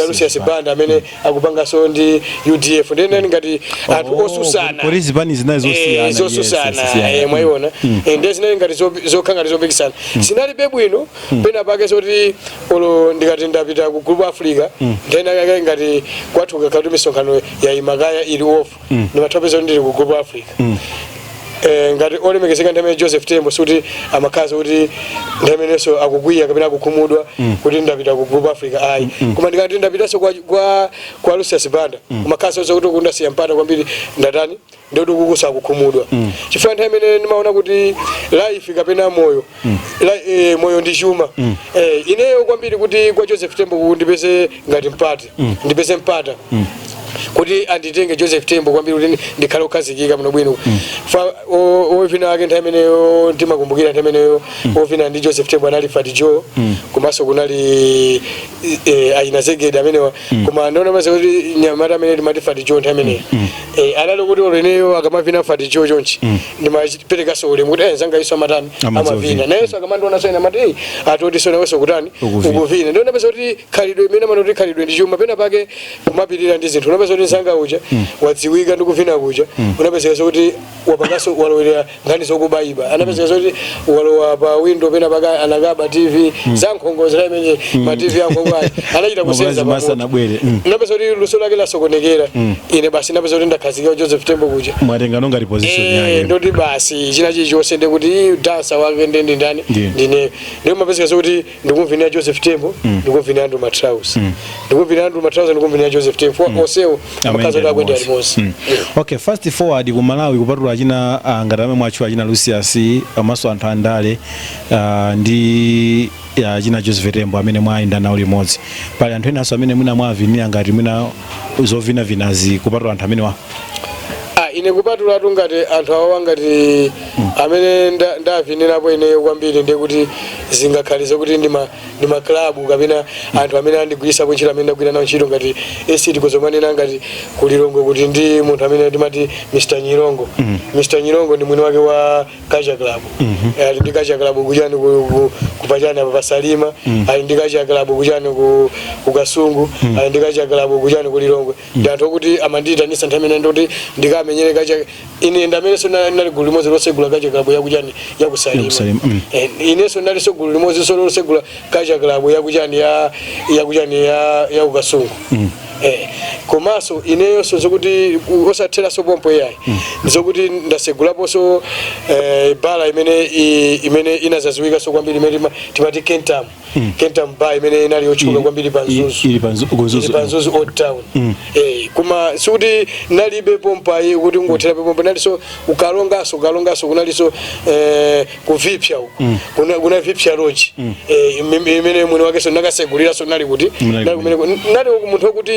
Lucius Banda amene akupanganso ndi UDF ndiye ngati anthu osusana kodi zipani zinazo zosusana mwayiona ndiye zinali ngati zokhanga zopikisana sinali bwino pena pake zoti olo ndikati ndapita ku Group Africa ndena ngati kwathuka kuti misonkhano ya imakaya ili off ni mathopezo ndili ku Group Africa ngati olemekezeka ndamene Joseph Tembo suti amakazi kuti ndameneso akugwiya kapena akukhumudwa kuti ndapita ku Group Africa koma ndikati ndapitaso kwa Lucius Banda kumakazi ozo kuti kundasiya mpata kwambiri ndatani ndodo kukusa akukhumudwa chifukwa nthawi imene ndimaona kuti life kapena moyo ndi chuma ineyo kwambiri kuti kwa Joseph Tembo ndipeze ngati mpata ndipeze mpata kuti anditenge Joseph Tembo kwambiri kuti ndikhale okhazikika muno bwino fa ovina wake nthawi imeneyo ndimakumbukira nthawi imeneyo ovina ndi Joseph Tembo anali Fat Joe komanso kunali Aina Zegede amenewa koma ndaona maze kuti nyamata amene ndimati Fat Joe nthawi imeneyo anali kuti oleneyo akamavina Fat Joe chonchi ndimapereka sole kuti enzanga iso amatani amavina nayenso akamandiona so ina mati atoti so nawenso kutani ukuvina ndaona maze kuti khalidwe imene amanoti khalidwe ndi chuma pena pake kumapirira ndi zinthu unapeza kuti nsanga uja wadziwika ndi kuvina kuja unapeza kuti wapangaso walowera ngani zokubaiba anapeza kuti walowa pa window pena paka anakaba TV zankhongozera imene ma TV ankhongwayi anachita kusenza masa nabwere unapeza kuti luso lake lasokonekera ine basi napeza kuti ndakhazika Joseph Tembo kuja mwatenga nonga position yake ndoti basi china chichonse ndikuti dansa wake ndi ndani ndine ndio mapeza kuti ndikumvina Joseph Tembo ndikumvina Andrew Matraus ndikumvina Andrew Matraus ndikumvina Joseph Tembo oseo makazo da kwenda alimosi okay fast forward ku Malawi kupatula achina ngatame mwacho achina Lucius amaso anthu andale ndi achina Joseph Tembo amene mwaenda nawo limodzi pali anthu ena aso amene mwina mwavinira ngati mwina zovina vinazi kupatula anthu amene wa ine kupatula ngati anthu awo ngati amene ndavinirapo ine kwambiri ndikuti zingakhalize kuti ndi ma club kapena anthu amene andigwirisa kunchira amene ndagwira nawo ntchito ngati esiti kozomwanena ngati kulilongo kuti ndi munthu amene ndimati Mr. Nyirongo Mr. Nyirongo ndi mwini wake wa Kaja Club ali ndi Kaja Club kujani kupachana pa Salima ali ndi Kaja Club kujani ku Kasungu ali ndi Kaja Club kujani kulilongo ndi anthu kuti amandita nisa ntamene ndoti ndikamenyere Kaja ine ndamene so nali gulu limodzi losegula Kaja Club yakujani yakusalima ine so nali so gulu limodzi so losegula Kaja Club yakujani ya ukasungu komaso ineyo so zokuti osathera so pompo yayi ndizokuti ndasegulapo so bala imene inazaziwika so kwambiri imene timati Kentam bar imene inali yochuka kwambiri panzuzu old town kuma suti nalibe pompa yi kuti ngothera pompa nali so ukalongaso kunali so kuvipya kuna vipya lodge imene mwini wake so nakasegulira so nali kuti nali munthu wokuti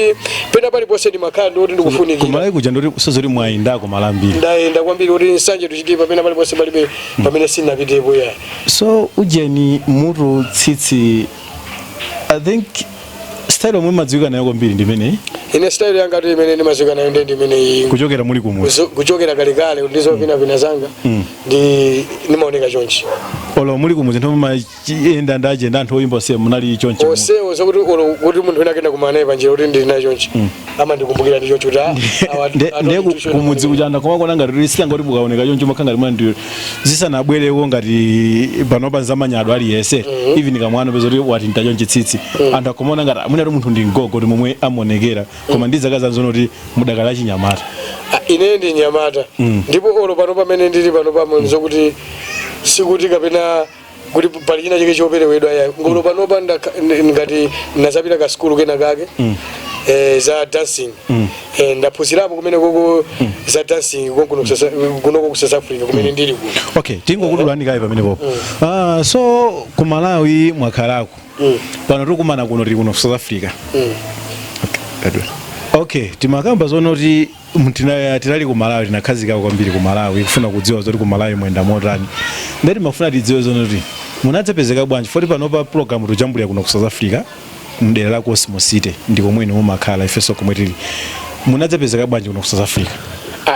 pena pali pose ndi makhadi oti ndikufunikira kumalawi kuja ndoti sozoti mwayindako malambiri ndaenda kwambiri kuti nsanje tuchitipa pena pali pose palibe pamene sinapitepo ya so ujeni mutu tsitsi I think style omwe madziwika nayo kwambiri ndimene ine style yanga tu imene ndimadziwika nayo ndimene kuchokera muli kumuzi kuchokera kale ndizo vina zanga ndi nimaoneka chonchi olo muli kumuzi ntho maenda ndajenda anthu oyimba se munali chonchi osewo zokuti olo kuti munthu unakenda kumanaye panjira kuti ndi nayo chonchi ama ndikumbukira ndi chonchi kuti kumudzi kuchanda koma kona ngati lisanga kuti bukaoneka chonchi makhanga limwe ndi zisanabwerewo ngati panopa zamanyado ali yese even kamwana pezo kuti wati ntachonchi tsitsi anthu akomona ngati mwina munthu ndi ngogo kuti momwe amonekera koma ndizakaza nzono kuti mudakala chinyamata ine ndi nyamata ndipo olo pano pamene ndili pano pamwe zokuti sikuti kapena kuti pali china chake choperewedwa yayo ngolo panopa ngati nazapita ka school kena kake za dancing ndaphunzirapo kumene koko za dancing kunoko ku South Africa kumene ndili kuno okay tingokudulani kai pamene popo so ku Malawi mwakhalako pano tikumana kuno tili kuno South Africa okay timakamba zonoti tinali ku Malawi tinakhazika kwambiri ku Malawi kufuna kudziwa zoti ku Malawi mwenda motani ndati mafuna tidziwe zonoti munadzapezeka bwanji foti panopa program tujambulira kuno ku South Africa mdera la Cosmo City ndiko mwene mumakhala ifeso komwe tili munadzapezeka bwanji kuno ku South Africa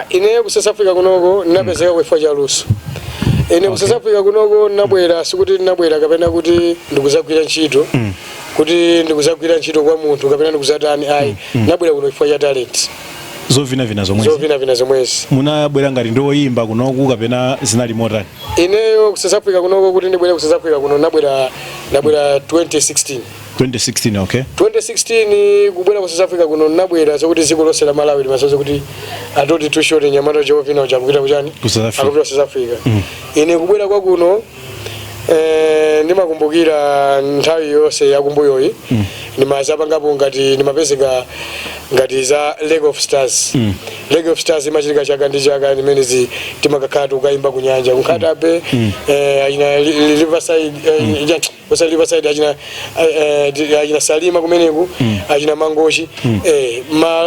ine ku South Africa kunoko ninapezeka kwefa cha luso ine ku South Africa kunoko nabwera sikuti nabwera kapena kuti ndikuzagwira ntchito kuti ndikuzagwira ntchito kwa munthu kapena ndikuzatani ayi nabwera kuno kwefa cha talent zovina zomwezi munabwera ngati ndoyimba kunoku kapena zinali motani ineyo ku South Africa kunoko kuti ndibwera ku South Africa kuno nabwera 2016 okay 2016 kubwera ku South Africa kuno nabwera zokuti ziko lonse la Malawi limasoza kuti atoti tushore nyamata jovina uchakupita kuchani ku South Africa ine kubwera kwa kuno ndimakumbukira nthawi yonse yakumbuyoyi ndimazapangapo ngati ndimapezeka ngati za Lake of Stars Lake of Stars imachitika chaka ndi chaka imene timakakhala ukayimba kunyanja kunkhatabe ayina Riverside ayina Salima kumeneku ayina Mangochi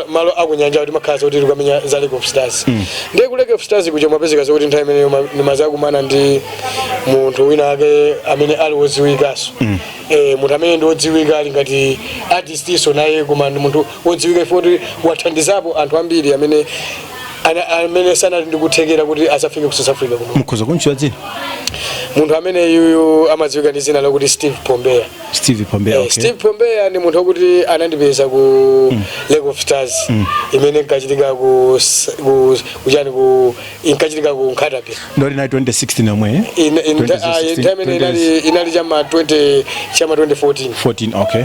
malo akunyanja kuti makhaza kuti tikamenya za Lake of Stars ndiye ku Lake of Stars kuja mapezeka zokuti nthawi imene ndimazakumana ndi munthu wina ake amene ali wodziwikaso munthu amene ndi wodziwika ali ngati artist iso naye koma ndi munthu wodziwika ifoti wathandizapo anthu ambiri amene sanali ndikuthekera kuti asafike ku South Africa kuno mukhoza kunchwa dzina munthu amene yuyu amadziwika ndi zina lokuti Steve Pombeya. Okay. Steve Pombeya ni munthu wokuti anandipeza ku Lake of Stars imene nkachitika inkachitika ku Nkatabe. Ndori na 2016 yomwe. Inali chama 2014. 14, okay.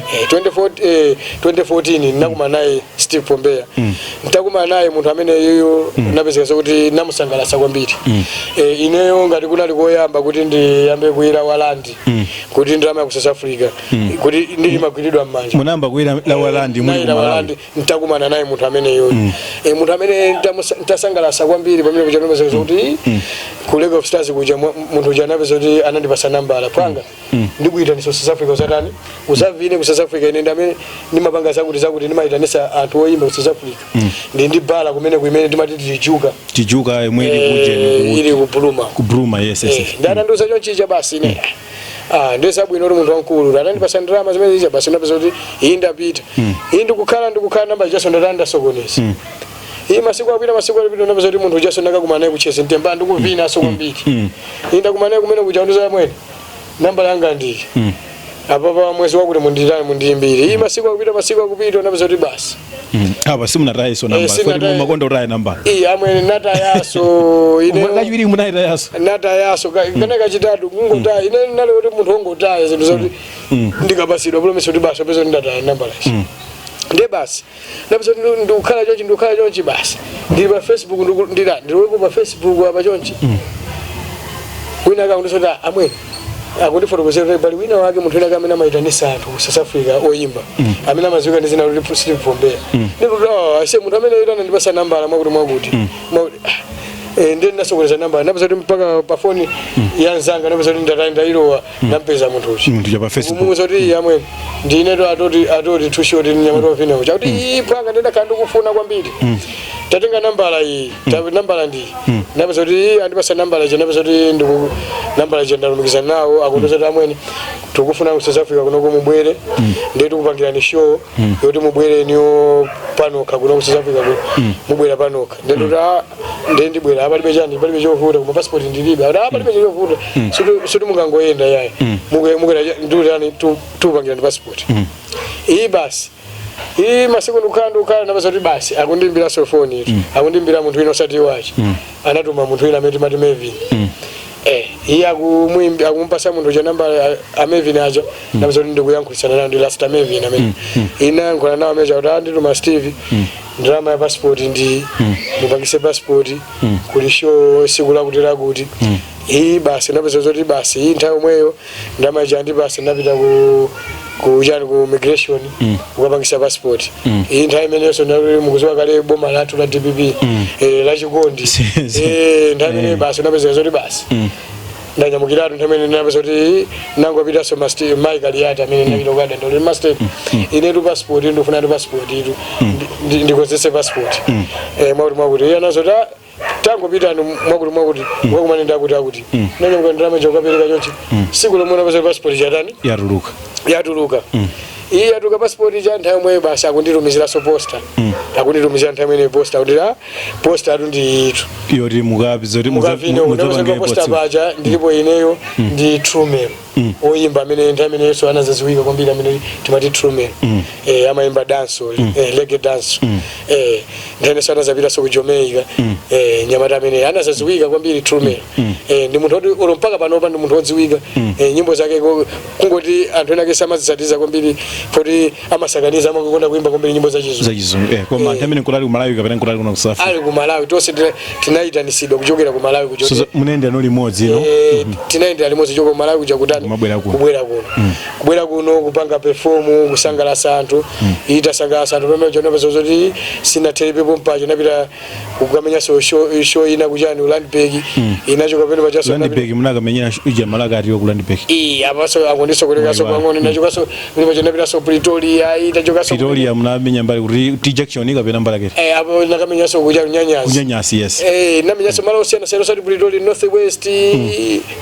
2014 nakuma naye Steve Pombeya. Ntakuma naye munthu amene yuyu napezeka kuti namusangalatsa kwambiri. Ineyo ngati kunali koyamba kuti ndiyambe kuira walandi kuti ndiyambe ku South Africa kuti ndili magwiridwa mmanja munamba kuira la walandi muri walandi ntakumana naye munthu amene yoyo munthu amene ntasangalatsa kwambiri pamene kuchanomeza kuti ku Lake of Stars kuja munthu janapeza kuti anandipasa nambala panga ndikuita ni South Africa usatani usavine ku South Africa ine ndamene nimapanga zakuti nimaitanisa anthu oyimba ku South Africa ndi bala kumene ndimati tijuka imweni kuje ili ku Bruma yes ndana ndoza chonchicha basi ne ndesa bwino uri munthu wankulu anandipasa ndrama zimene zicha basi napeza kuti iyi ndapita iyi ndikukhala namba Jason ndatanda sokoneza iyi masiku apita napeza kuti munthu Jason nakakuma naye kucheza ntemba ndikuvina sokombiri iyi ndakuma naye kumene kuja ndoza mwene namba yanga ndi apa mwezi wakuti mundiyimbire iyi masiku akupita napeza kuti basi aba simunatayiso namba kuti mumakonda utaya namba amwene natayaso ine kachibiri munaita yaso natayaso kana kachitatu kungotaya ine nale kuti munthu ongotaya zinthu zoti ndikabasidwa promise kuti basi apeza ndataya namba laisi nde basi napeza ndikukhala chonchi basi ndili pa Facebook ndiliwepo pa Facebook apa chonchi wina akakundisota amwene akundifotokozera bali wina wake munthu wina amene amaitanisa anthu ku South Africa oyimba amene amadziwika ndi zina loti Steve Pombeya ndikuti ase munthu amene yitana ndipasa nambala mwakuti ndi nasokoleza nambala napeza kuti mpaka pa phone ya nzanga napeza kuti ndailowa nampeza munthu uchi munthu pa Facebook mumuzo kuti amwe ndine to atoti tushoti nyamato vina uchi kuti ipanga ndakhala ndikufuna kwambiri tatenga nambala iyi nambala ndi napeza kuti andipasa nambala je napeza kuti ndiku nambala je ndalumikiza nawo akundoza kuti amwene tikufuna ku South Africa kunoko mubwere ndi tikupangirani show yoti mubwere niyo panoka kuno ku South Africa mubwera panoka ndibwera apalibe chani palibe chovuta kuma passport ndilibe apalibe chovuta suti mukangoyenda yayi mubwera ndulani tupangirani passport iyi basi iyi masiku ndukhala napeza kuti basi akundimbira phone itu akundimbira munthu wina osati wachi anatuma munthu wina amene timati Mevin iyi akumpasa munthu cha namba Mevin aja napeza kuti ndikuyankhulitsana nawo ndi last Mevin amene inayankhula nawo amene kuti andituma Steve ndrama ya passport ndi mupangise passport kuli show siku lakuti iyi basi napeza kuti basi iyi nthawi omweyo ndamaja ndi basi napita ku migration ukapangisa passport iyi nthawi imeneyo mukuziwa kale boma lathu la DPP la Chikondi nthawi imeneyo basi napeza kuti basi ndanyamukiratu nthawi imeneyo napeza kuti nangopitaso Mike Aliata amene napita ukada ndoli master inetu passport ndikufuna passport itu ndikozese passport mwakuti iye anazoti tangopita mwakuti wakumane ndakuti nanyamuka ndrama chokapereka chonchi siku lomwe napeza passport chatani yatuluka iyi yatuluka passport cha nthawi yomweyo basi akunditumiziraso posta akunditumizira nthawi imeneyo posta kuti posta atu ndi itu yoti mukavino posta paja ndilipo ineyo ndi Truman oyimba amene nthawi imeneyo so anazaziwika kwambiri amene timati Truman amayimba dance reggae dance nthawi so anazapitaso ku Jamaica nyamata amene anazaziwika kwambiri Truman ndi munthu oti olo mpaka panopa ndi munthu odziwika nyimbo zake kungoti anthu ena kesa amazitsatiza kwambiri poti amasakaniza amakonda kuimba kwambiri nyimbo zachizungu koma nthawi imene kulali ku Malawi kapena kulali kuno ku South Africa ali ku Malawi tonse tinayitanisidwa kuchokera ku Malawi kuchokera munende anoli limodzi no tinayenda limodzi kuchokera ku Malawi kuja kutani kubwera kuno kupanga perform kusangalatsa anthu itasangalatsa anthu pamene chonapeza zoti sinatheripepo mpacho napita kukamenya show ina kuchani Landberg inacho kapena pachaso Landberg munakamenyera uja Malaga atiyo ku Landberg apaso akundisokolekaso pang'ono inachokaso ndipo napitaso Pretoria itachokaso Pretoria munamenya mbali kuti Jackson kapena mbali kete apo nakamenyaso kuja Unyanyasi yes namenyaso malo osiyana sero sati Pretoria North West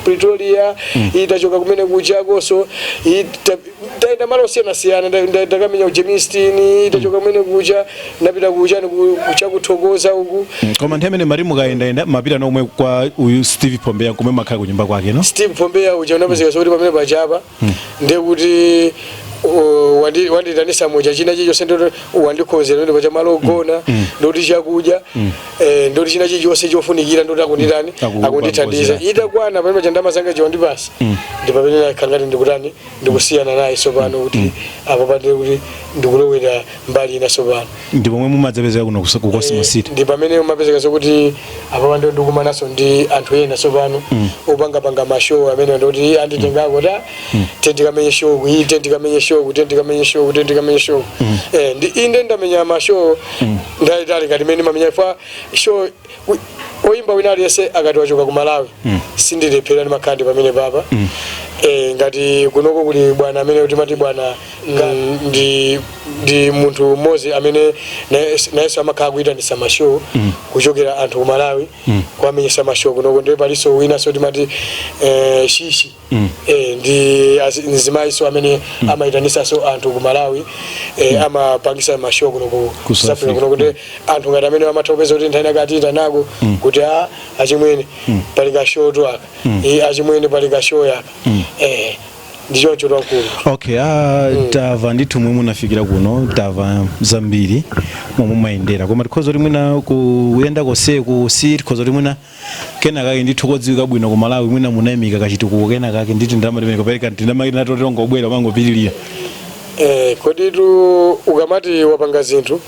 Pretoria itachoka kumene kuchakoso itaenda malo osiyana ndakamenya Jamestown itachoka kumene kucha napita kucha kuthokoza uku mashow koma nthemene mari mukaenda mapita nomwe kwa uyu Steve Pombeya kumwe makhala ku nyumba kwake no Steve Pombeya uja unapezeka kuti pamene pachapa ndekuti wanditanisa moja china chilichonse ndo wandikhozera ndo pachamalo ogona ndoti chakudya ndoti china chilichonse chofunikira ndoti akunditani akundithandiza itakwana pamene pachandama zanga chiwandipasa ndi pamene nakhalangati ndikutani ndikusiyana naye sopano kuti apo patire kuti ndikulowera mbali ina sopano ndi pomwe mumadzapezeka kuno ku Cosmos City ndi pamene mumapezeka zokuti apa pande ndikumanaso ndi anthu ena sopano opangapanga mashow amene ndoti anditengako ta tendikamenye show kuyi tendikamenye show kutendikamenye show ndi inde ndamenya mashow ndali ngati mene mamenya fa show oimba wina aliyese akati wachoka ku Malawi sindilephera ndi makhandi pamene papa ngati kunoko kuli bwana amene kuti mati bwana ndi munthu mmozi amene nayeso amakhala kuyitanisa mashow kuchokera anthu ku Malawi kwamenyesa mashow kunoko ndi paliso wina so timati shishi ndi nzimayiso amene amayitanisa so anthu ku Malawi amapangisa mashow kunoko kusafika kunoko ndi anthu ngati amene amatopeza kuti nthani akatita nako kuti achimwene palika show to aka achimwene palika show yaka ndicho choto nkulu. Okay, tava ndithu mwe munafikira kuno tava zambiri momwe mayendera koma tikhoza kuti mwina kuyenda kose ku city tikhoza kuti mwina kena kake ndithu kodziwika bwino ku Malawi mwina munayimika kachitukuko kena kake ndithu ndama timene kupereka ndinama natotero ngobwera mangopitirira kodi tu ukamati wapanga zinthu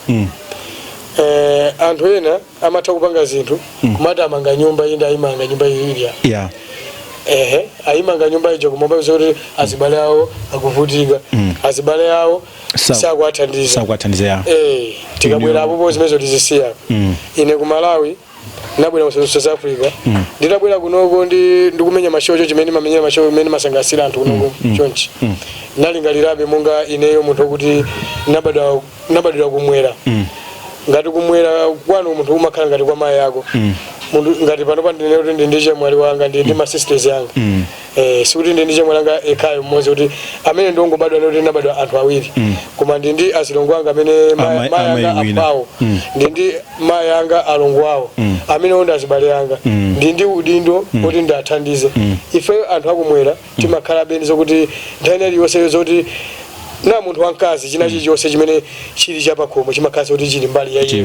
anthu ena amatha kupanga zinthu kumati amanga nyumba inde ayimanga nyumba ilya ayimanga nyumba ijo kumomba zoti azibale awo akuvutika azibale awo sakwathandiza tikabwera apo po zimezo tizisiya ine ku Malawi nabwera ku South Africa ndinabwera kunoko ndikumenya mashow chimene mamenya mashow imene masangasira anthu kunoko chonchi nalingalirabe monga ineyo munthu kuti nabadwa kumwera ngati kumwera kwanu munthu umakhala ngati kwa mai yako mundu ngati pano pandine kuti ndije mwali wanga ndi ma sisters yanga sikuti ndije mwalanga ekayo mmozi kuti amene ndongobadwa kuti nabadwa anthu awiri koma ndi azilongo wanga amene mai yanga apawo ndi mai yanga alongo awo amene onda azibale yanga ndi udindo kuti ndathandize ife anthu akumwera timakhala beni zokuti nthani yonse zoti na munthu wankazi china chilichonse chimene chili chapakhomo chimakhaza kuti chili mbali yake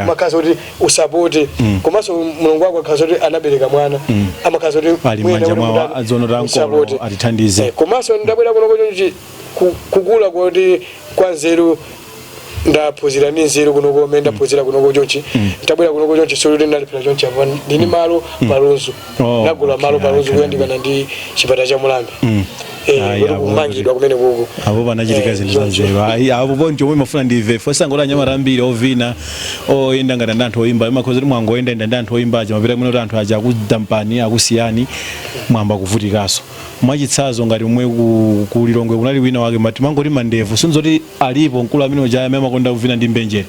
makhaza kuti usapote komanso mulungu wako akhaza kuti anabereka mwana amakhaza kuti mwene mwa azonota nkolo atithandize komanso ndabwera kuno kuti kukula kuti kwa nzeru ndaphunzira ndi nzeru kuno komwe ndaphunzira kuno chonchi ndabwera kuno chonchi so kuti ndalipira chonchi apa ndini malo palunzu ndagula malo palunzu kuyandikana ndi chipata cha Mulambe kumangidwa kumene kuko abo banachitika zinthu zanzeru abo bonjo omwe mafuna ndive fosa ngola nyama rambiri ovina oyenda ngati anthu oyimba imakhoza kuti mwangoyenda ndi anthu oyimba aja mapita kumene kuti anthu aja akudampani akusiyani mwamba kuvutikaso mwachitsazo ngati omwe ku Lilongwe kunali wina wake mati mangoti mandevu sinzoti alipo mkulu amene uja amene makonda kuvina ndi mbenjere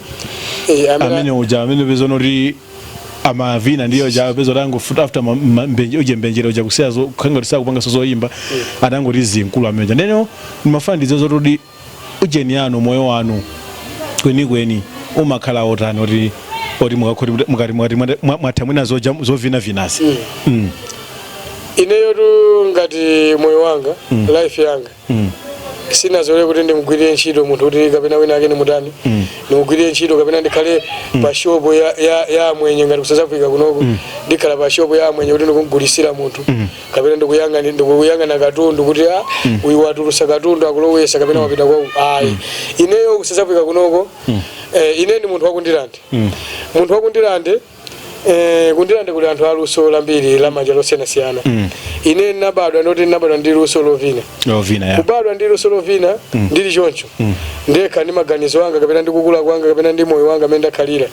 amene uja amene bezonoti amavina ndiyo ja bezo rangu after mbenjere uja kusiyazo khanga risaka kupanga sozoyimba atangoti zinkulu amene neno mafana ndizo zoti ujeni yanu moyo wanu kweni umakhala otani oti mukati mwathamwina zovina vinasi ineyo tu ngati moyo wanga life yanga sina zole kuti ndimugwirire ntchito munthu kuti kapena wina ake ndimutani ndimugwirire ntchito kapena ndikhale pa shop ya mwenye ngati ku South Africa kunoko ndikhala pa shop ya mwenye kuti ndikugulisira munthu kapena ndikuyang'ana katundu kuti uyu watulusa katundu akulowesa kapena wapita kwa ineyo ku South Africa kunoko ine ndi munthu wakundilande munthu wakundilande kundilande kuli anthu aluso lambiri la manja losiyana ine nabadwa ndi luso lovina kubadwa ndi luso lovina ndili choncho ndekha ndi maganizo anga kapena ndi kukula kwanga kapena ndi moyo wanga amene ndakhalira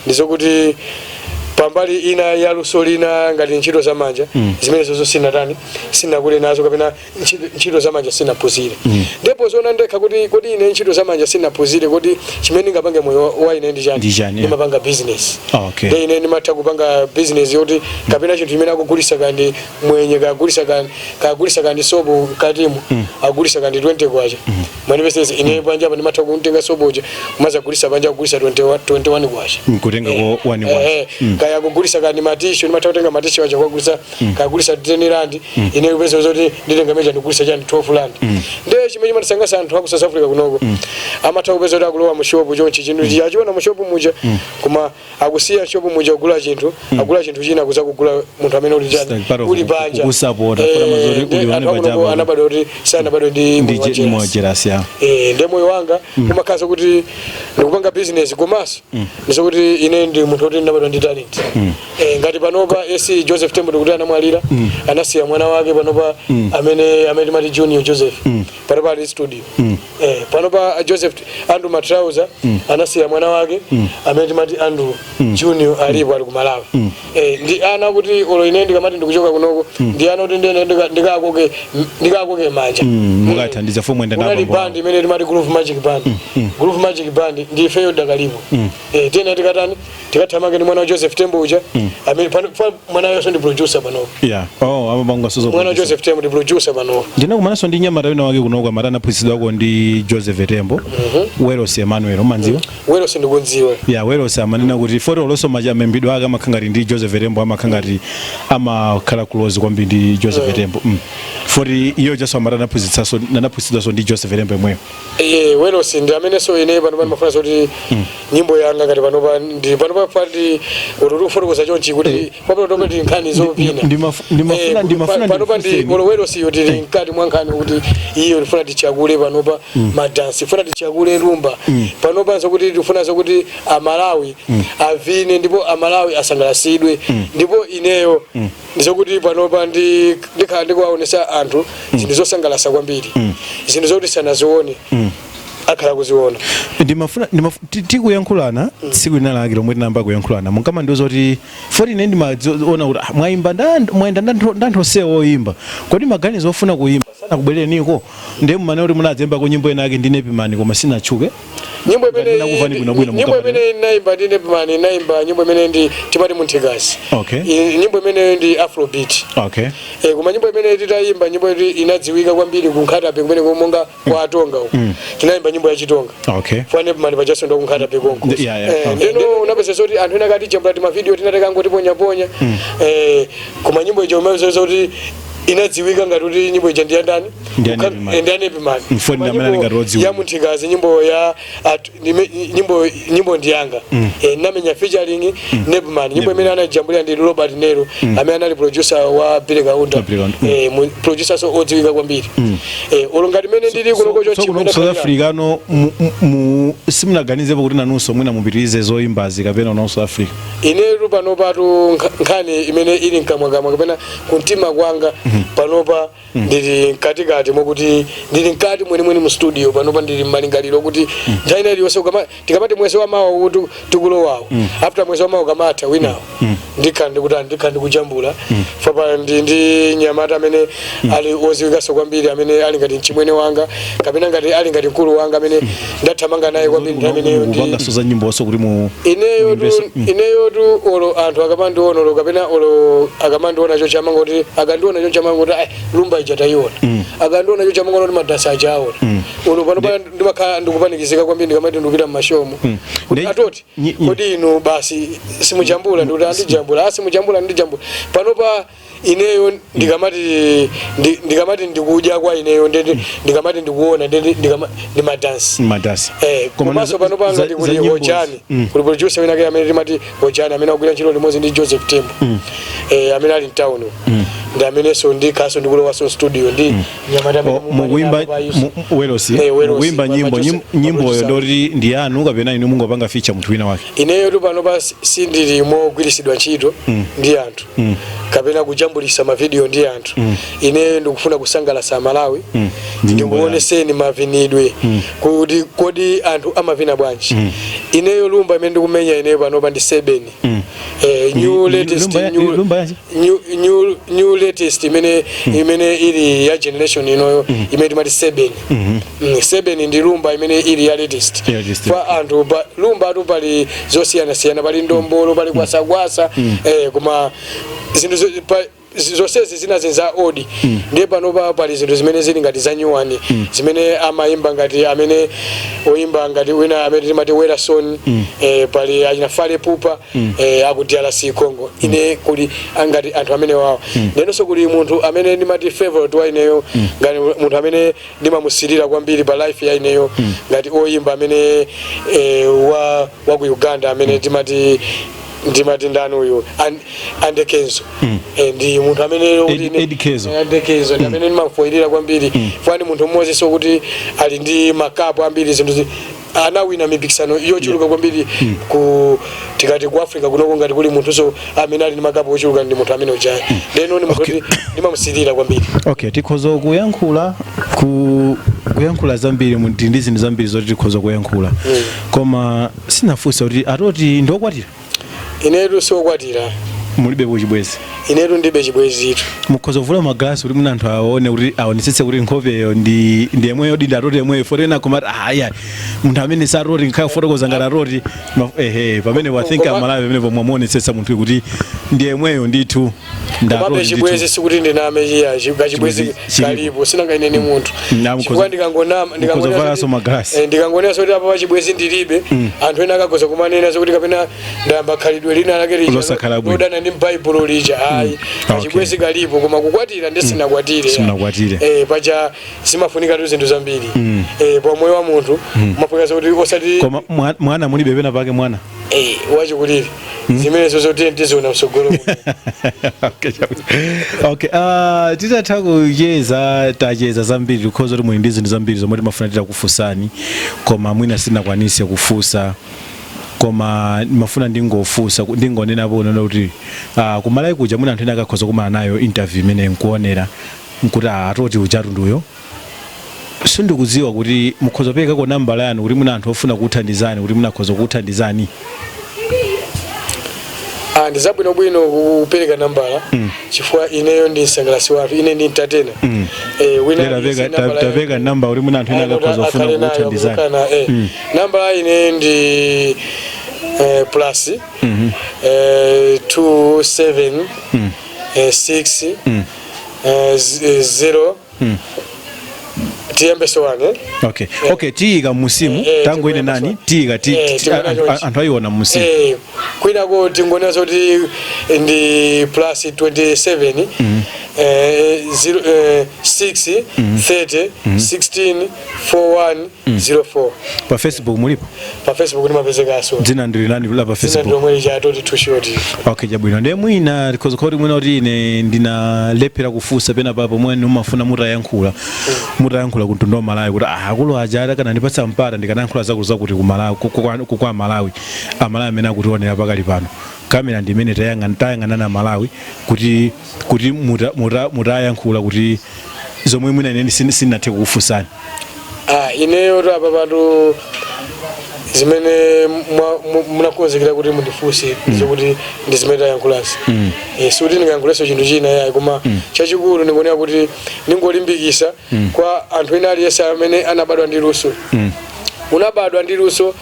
ndizokuti pambali ina ya lusolina ngati ntchito zamanja zimene zozo sinakule nazo kapena ntchito zamanja sinaphunzire ndipo zona ndekha kuti kodi ine ntchito zamanja sinaphunzire kodi chimene ngapange moyo wa ine ndi chani ndimapanga business okay ine ndimatha kupanga business yoti kapena chinthu chimene akugulisa kandi mwenye kagulisa kandi sobo katimu agulisa kandi 20 kwacha manifestors ine panja pa ndimatha kutenga soboje kumaza gulisa panja kugulisa 21 kwacha kutenga ko 1 kaya kugulisa kandi matisho ndimatha kutenga matisho wacha kugulisa kagulisa 10 rand ine upeza zoti nditenga meja ndigulisa chani 12 rand ndiye chimene chimatisangasa anthu aku South Africa kunoko amatha kupeza kuti akulowa mu shop chonchi chinthu chiachiona mu shop muja koma akusiya shop muja kugula chinthu china kuza kugula munthu amene uli chani uli banja kusapota kwa mazuri kulione pajaba anabado kuti sana bado ndi mwajerasi ya ndiye moyo wanga kumakaza kuti ndikupanga business komaso ndiso kuti ine ndi munthu kuti ndabado ndi talent ngati panopa Joseph Tembo kuti anamwalira anasiya mwana wake panopa amene mati Junior Joseph panopa ali studio panopa Joseph Andrew Matrauza anasiya mwana wake amene mati Andrew Junior alipo ali ku Malawi ndi ana kuti olo ine ndikamati ndikuchoka kunoko ndi ana kuti ndikakoke manja mukathandiza fomwe enda nabo ndi band imene timati Groove Magic Band ndi ifeyo dakalipo tena tikathamanga ndi mwana wa Joseph Tembo uja amene mwana yonso ndi producer panopo amabanga sozo mwana wa Joseph Tembo ndi producer panopo ndinakumananso ndi nyamata wina wake kunoko amatana aphunzitsidwako ndi Joseph Tembo Welos Emmanuel umanziwa Welos ndikunziwa Welos amanena kuti foto loso majamembidwa ake amakhangati ndi Joseph Tembo amakhangati amakhala close kwambiri ndi Joseph Tembo fori iyo jaso amatana aphunzitsidwaso ndi Joseph Tembo mweyo Welos ndi amene so ine panopa mafuna kuti nyimbo yanga ngati panopa ndi panopa pati uruforokoza chonchi kuti papo ndi nkhani zopina ndimafuna panopa ndi Welos yo tili nkati mwa nkhani kuti iyo ndifuna tichakule panopa madansi funa tichakule rumba panopa kuti ndifuna kuti amalawi avine ndipo amalawi asangalasidwe ndipo ineyo ndizokuti panopa ndikhala ndikuwaonesa anthu zinthu zosangalasa kwambiri zinthu zokuti sanazione akhala kuziona ndimafuna tikuyankhulana tsiku linalake lomwe tinamba kuyankhulana munkama ndozoti 49 ndimaona kuti mwayenda ndanthosewo oyimba kodi maganizo ofuna kuyimba sana kubwereniko ndiye mmane kuti munadzemba ku nyimbo enake ndi Nepimani koma sinatchuke nyimbo imene naimba ndi Nepimani naimba nyimbo imene ndi timati Munthikazi nyimbo imene ndi Afrobeat koma nyimbo imene titayimba nyimbo inadziwika kwambiri kunkhatabe kumene kumonga kwa atonga uko tinaimba nyimbo ya Chitonga fwa Nepimani pachaso ndo kunkhatabe konko ndino unapeza zoti anthu ena kati jambula ma video tinateka ngoti ponya koma nyimbo ijo umaweza zoti inadziwika ngati kuti nyimbo ija ndiya ndani ndiya Nepimani ya Munthikazi nyimbo ya nyimbo ndiyanga namenya featuring Nepimani nyimbo imene anajambulira ndi Robert Nero amene anali producer wa Billy Kaunda producer so odziwika kwambiri ngati imene ndili kunoko chonchi South Africa no simunaganizepo kuti nanunso mwina mupitirize zoyimbazi kapena no South Africa inetu panopa nkhani imene ili nkamwakamwa kapena kumtima kwanga panopa ndili katikati mokuti ndili nkati mwenemwene mu studio panopa ndili malingaliro kuti nthawi iliyonse tikamati mwezi wa mawa tikulowawo after mwezi wa mawa kamatha winawo ndikhandi kujambula fapa ndi nyamata amene ali oziwikaso kwambiri amene ali ngati mchimwene wanga kapena ngati ali ngati mkulu wanga amene ndathamanga naye kwambiri amene wangasoza nyimbo so kuti mu ineyo tu olo anthu akamandiona olo kapena olo akamandiona cho chamanga kuti akandiona cho chamanga kuti lumba ija tayiona akandiona cho chamanga kuti madasa ajaona olo panopa ndimakhala ndikupanikizika kwambiri ndikamati ndikupita m'mashomo kuti atoti kodi inu basi simujambula ndikuti andijambula simujambula ndijambula panopa ineyo ndikamati ndikudya kwa ineyo ndikamati ndikuona ndi madansi komanso panopa ngati kuli Ojani kuli producer wina amene timati Ojani amene akugwira ntchito limodzi ndi Joseph Tembo amene ali mtown ndameneso ndi kaso ndikulowa so studio ndi nyamata mukuimba mukuimba nyimbo yo ndoti ndi yanu kapena inu mungopanga feature munthu wina wake? Ineyo tu pano pa sindilimo gwiritsidwa ntchito ndi anthu kapena kujambulisa ma video ndi anthu. Ineyo ndikufuna kusangalatsa Malawi ndikuoneseni mavinidwe kuti kodi anthu amavina bwanji. Ineyo lumba imene ndikumenya ineyo pano pa ndi 7 new latest imene ili ya generation inoyo imene timati 7 7 ndi lumba imene ili ya latest pa anthu lumba atu pali zosiyana pali ndombolo pali kwasagwasa koma zinthu zonsezi zinazenza odi ndiye pano pali zinthu zimene zili ngati za nyuwani zimene amayimba ngati amene oyimba ngati wina amene timati Werason pali anyafale pupa akuti DRC Congo ine kuli ngati anthu amene wawo nenonso kuli munthu amene ndimati favorite wa ineyo ngati munthu amene ndimamusirira kwambiri pa life ya ineyo ngati oyimba amene wa ku Uganda amene timati ndani uyu Ande Kenzo ndi munthu amene Edi Kenzo amene ndimafoyirira kwambiri fani munthu mmodzi so kuti ali ndi makapu ambiri zinthu anawina mipikisano yochuluka kwambiri ku tikati ku Africa kunoko ngati kuli munthu so amene ali ndi makapu ochuluka ndi munthu amene ujayi leno ni munthu ndimamusirira kwambiri. Okay, tikhozo kuyankhula zambiri ndi zinthu zambiri zoti tikhoza kuyankhula koma sinafunsa kuti atoti ndokwatira inetu sokwatira mulibe kuchibwezi inetu ndibe chibwezi itu mukhoza kuvula magalasi kuti muna anthu aone kuti aonesetse kuti nkhopeyo ndi yemweyo ndi atoti yemweyo forena komati aya munthu amene saroti nkhayo fotokoza ngati atoti pamene wathinka Malawi pamene pomwamuonetsetsa munthu kuti ndi yemweyo ndithu ndabe chibwezi sikuti ndiname chibwezi kalipo sinanga ine ni munthu chifukwa ndikangonaso magalasi ndikangoneso kuti apa chibwezi ndilibe anthu ena akagoza kumanena so kuti kapena ndayamba khalidwe lina lake lodana ndi Bible lija chibwezi kalipo koma kukwatira ndisinakwatire paja simafunika tu zinthu zambiri pa moyo wa munthu mafunika kuti osati koma mwana mulibe pena pake mwana wachikulire zimene zozote ndizoona msogolo okay titatha tacheza zambiri because muli ndi zinthu zambiri zomwe timafuna titakufunsani koma mwina sinakwanise kufunsa koma mafuna ndingofunsa ndingonenapo unono kuti ku Malawi kuja muna anthu ena akakhoza kumana nayo interview imene nkuonera nkuti atoti uchatunduyo sindikudziwa kuti mukhoza peka ko nambala yanu kuti muna anthu ofuna kuthandizani kuti munakhoza kuthandizani. Ndizabwino bwino kupereka nambala chifukwa ineyo ndi nsangalasi wapi ine ndi entertainer tapeka namba kuti muna anthu ena akakhoza ofuna kuthandizani nambala ine ndi plus 27 6 0 tiyembe sowane okay tiika musimu tangu ine nani tiika anthu ayiona musimu kwina ko tingonezo kuti ndi plus 27 6 30 16 4104 pa Facebook mulipo pa Facebook nimapezeka so dzina ndili nani la pa Facebook dzina ndomwe ja toti tushoti okay jabwino ndiye mwina because kodi mwina kuti ine ndinalephera kufunsa pena papo mwene umafuna mutayankhula kuntundo Malawi kuti akulu aja kana ndipatsa mpata ndikanayankhula zakuti ku Malawi kwa Malawi amalawi amene akutionera pakali pano kamera ndimene tayang'ana na Malawi kuti mutayankhula kuti zomwe mwina ine sinathe kufunsani. Ineyo apa patu zimene munakonzekera kuti mundifunse zokuti ndizimene tayankhulazi sikuti ndingayankhulenso chinthu china yayi koma chachikulu ndingonena kuti ndingolimbikisa kwa anthu ena aliyense amene anabadwa ndi luso unabadwa ndi luso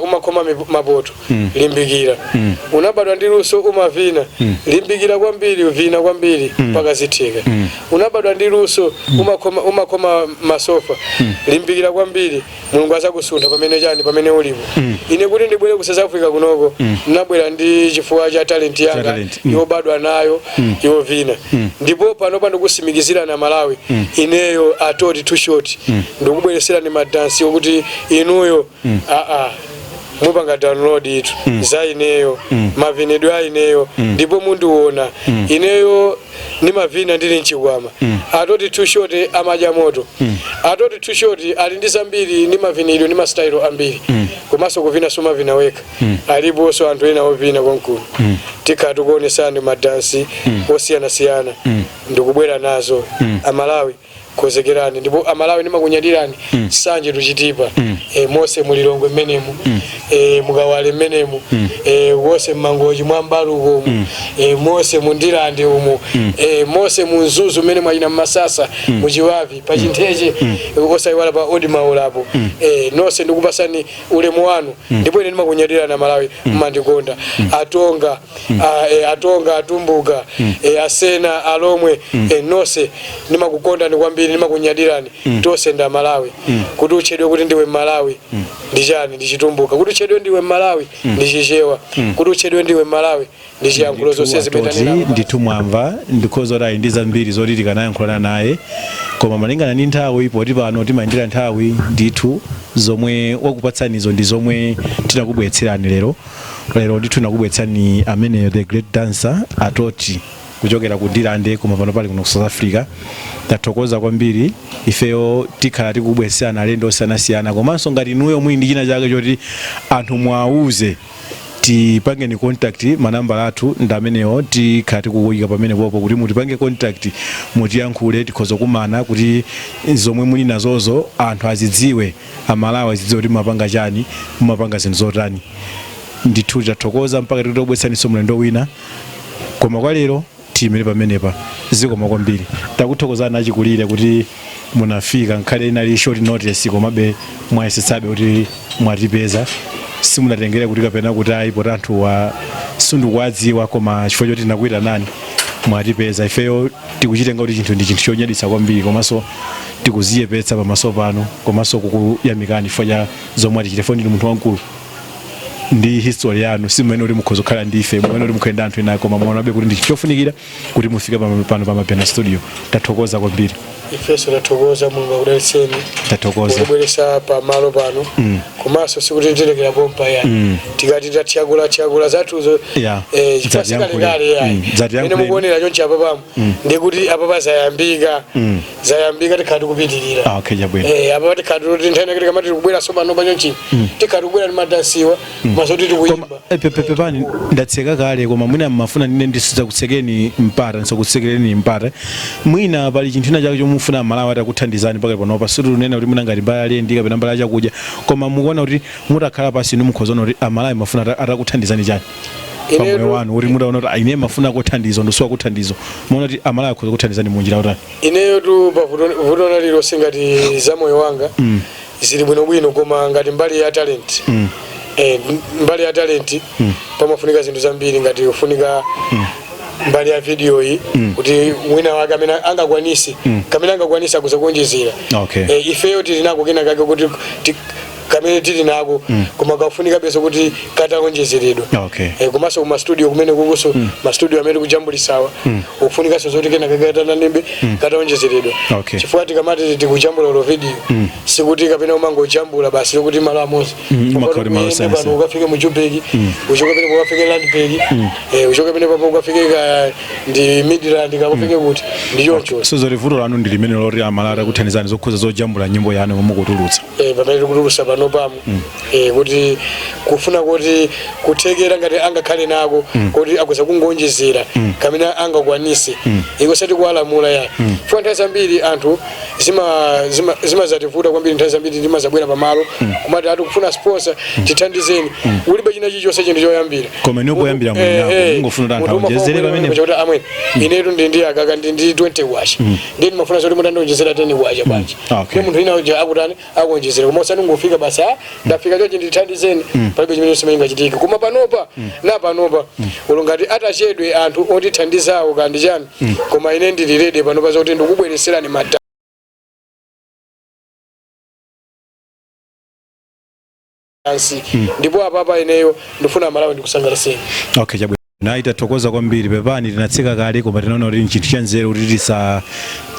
umakhoma mapoto limbikira unabadwa ndi luso umavina limbikira kwambiri uvina kwambiri mpaka zitheka unabadwa ndi luso umakhoma masofa limbikira kwambiri Mulungu azakusuntha pamene ulipo ine kuti ndibwere ku South Africa kunoko ndinabwera ndi chifukwa cha talent yanga yobadwa nayo yovina ndipo pano ndikusimikizira na Malawi ineyo atoti too short ndikubweresera ni madansi okuti inuyo mupanga download itu za ineyo mavinidwe aineyo ndipo mundiona ineyo ni mavina ndili nchikwama atoti too short amaja moto atoti too short ali ndi zambiri ni mavinidwe ni ma style ambiri komanso kuvina soma vinaweka alipo so anthu ena ovina konkulu tikati kuonesana madansi osiyana ndikubwera nazo amalawi kozekerani ndipo amalawi nimakunyadirani sanje tuchitipa mose mulilongo menemu mugawale menemu wose mangoji mwambaluko mose mundilande umu mose munzuzu mene mwajina masasa mujiwavi pachinteche osaiwala pa odi maulapo nose ndikupasani ulemu wanu ndipo ine nimakunyadirani amalawi mmandikonda atonga atumbuka asena alomwe nose nimakukonda ni kwambiri nimakunyadirani tose nda Malawi kuti uchedwe kuti ndiwe Malawi ndijani ndichitumbuka kuti uchedwe ndiwe Malawi ndichichewa kuti uchedwe ndiwe Malawi ndichiyankhulo zonse zimetanira nditumwamva ndikozo rai ndiza mbiri zoti tikanayankhulana naye koma malingana ni nthawi ipo tipano timayendera nthawi ndithu zomwe wakupatsanizo ndi zomwe tinakubweretserani lero ndithu nakubweretsani ameneyo the great dancer Atoti kuchokera ku Ndilande koma pano pali kuno South Africa. Tathokoza kwambiri ifeyo tikhala tikubweresana alendo osiyana komanso ngati nuyo mwini ndi china chake choti anthu mwauze tipange ni contact manamba athu ndamenewo tikhala tikuyika pamene popo kuti mutipange contact mutiyankhule tikhoza kumana kuti zomwe muli nazozo anthu azidziwe amalawi azidziwe kuti mapanga chani mapanga zinthu zotani. Ndithu tathokoza mpaka tikubweresaniso mlendo wina koma kwa lero timene pamenepa zikoma kwambiri takuthokozana achikulire kuti munafika nkhale inali short notice komabe mwayesetsabe kuti mwatipeza simunatengere kuti kapena kuti aipo anthu wa sundukwadziwa koma chifukwa choti nakuita nani mwatipeza ifeyo tikuchitenga kuti chinthu ndi chinthu chonyaditsa kwambiri komanso tikuziyepetsa pamaso pano komanso kukuyamikani chifukwa cha zomwe atichite ndi munthu wankulu ndi history yanu simene uri mukhozo khala ndife mwene uri mukhenda anthu ena koma mwaonabe kuti ndi chofunikira kuti mufike pano pa Mapena Studio. Tathokoza kwambiri ifeso tathokoza Mulungu akudalitseni tathokoza kubweresa pa malo pano komanso sikuti tilekera pompa ya tikati tathyagula zathuzo chifasikalekale yayi ine mukuonera chonchi apa pamo ndikuti apapa zayambika tikhati kupitirira apapa tikhati kuti nthani yakati kamati tikubwera sopano pachonchi tikhati kubwera ni madansiwa mazoti tikuyimba pani ndatseka kale koma mwina mmafuna nine ndisiza kutsekeni mpata nsakutsekereni mpata mwina pali chinthu china chake chomufuna Malawi atakuthandizani paka panopa situ nena kuti munangati mbali ndika pena mbali chakudya koma mukuona kuti mutakhala pasi nimukhozaona kuti amalawi mafuna atakuthandizani chani pamwe wanu uri mudaona kuti aine mafuna kuthandizo ndoswa kuthandizo muona kuti amalawi akhoza kuthandizani munjira utani ineyo tu pavutona lilo singati za moyo wanga zili bwinobwino koma ngati mbali ya talent mbali ya talent pamafunika zinthu zambiri ngati ufunika mbali ya video hii kuti mwina wake amene angakwanisi kamene angakwanisa kuzakuonjezera ifeyo tilinako kena kake kuti kamene tili nako koma kafunika beso kuti kataonjezeredwa komanso kuma studio kumene kukuso ma studio amene kujambulisawa ufunika sozoti kena kakatananebe kataonjezeredwa chifukwa tikamati tikujambula lo video sikuti kapena umangojambula basi kuti malo amozi pano ukafike mu Joburg uchoka pene ukafike Landberg uchoka pene papo ukafike ndi Midland kapofike kuti ndiyocho sozorivuto lanu ndi limene lori amalara kuthandizani zokhuza zojambula nyimbo yanu mukutulutsa pamene tikutulutsa pano pamo kuti kufuna kuti kuthekera ngati angakhale nako kuti akuza kungonjezera kamene angakwanise ikosati kuwalamula ya funa nthawi zambiri anthu zimazativuta kwambiri nthawi zambiri timazabwera pamalo kumati ati kufuna sponsor tithandizeni ulibe china chilichonse chinthu choyambira koma inopoyambira mwina ngofuna anthu aonjezere pamene kuti amweni inetu ndi akaka ndi 20 wash ndi mafuna zoti mutandonjezera 10 wash bwanji kwa munthu ina uja akutani akuonjezera koma usani ngofika basi ndafika chochi ndithandizeni palibe chimene chimachitika koma panopa ulungati atachedwe anthu otithandizawo kandi chani koma ine ndili ready panopa zoti ndikubwereserani mata ndipo apapa ineyo ndifuna Malawi ndikusangalaseni. Chabwe naita thokoza kwambiri pepani tinatseka kale koma tinaona kuti chinthu chanzeru kuti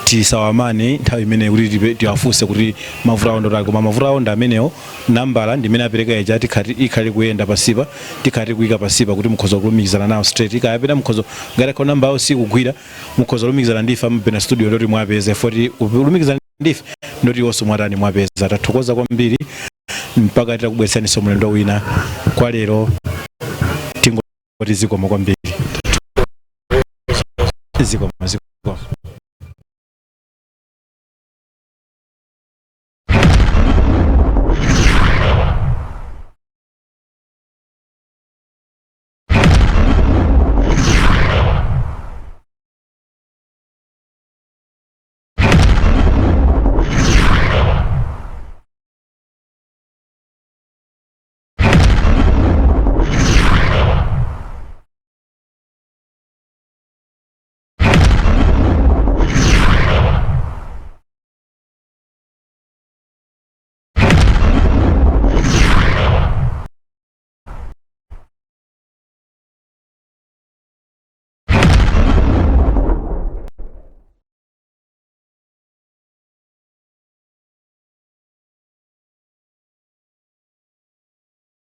tisawamane nthawi imene kuti tiwafuse kuti mavuto awo ndotali, koma mavuto awo ndi amenewo. Nambala ndimene apereka yaja ikhale kuyenda pasipa, tikhale kuyika pasipa kuti mukhoza kulumikizana nawo straight. Ikayapita mukhoza ngati kwa namba awo sikugwira, mukhoza kulumikizana ndife mpena studio ndoti mwapeza, foti kulumikizana ndife ndoti wonso mwatani mwapeza. Tathokoza kwambiri mpaka titakubweretsaninso mlendo wina kwa lero. Tingoti zikomo kwambiri. Zikomo.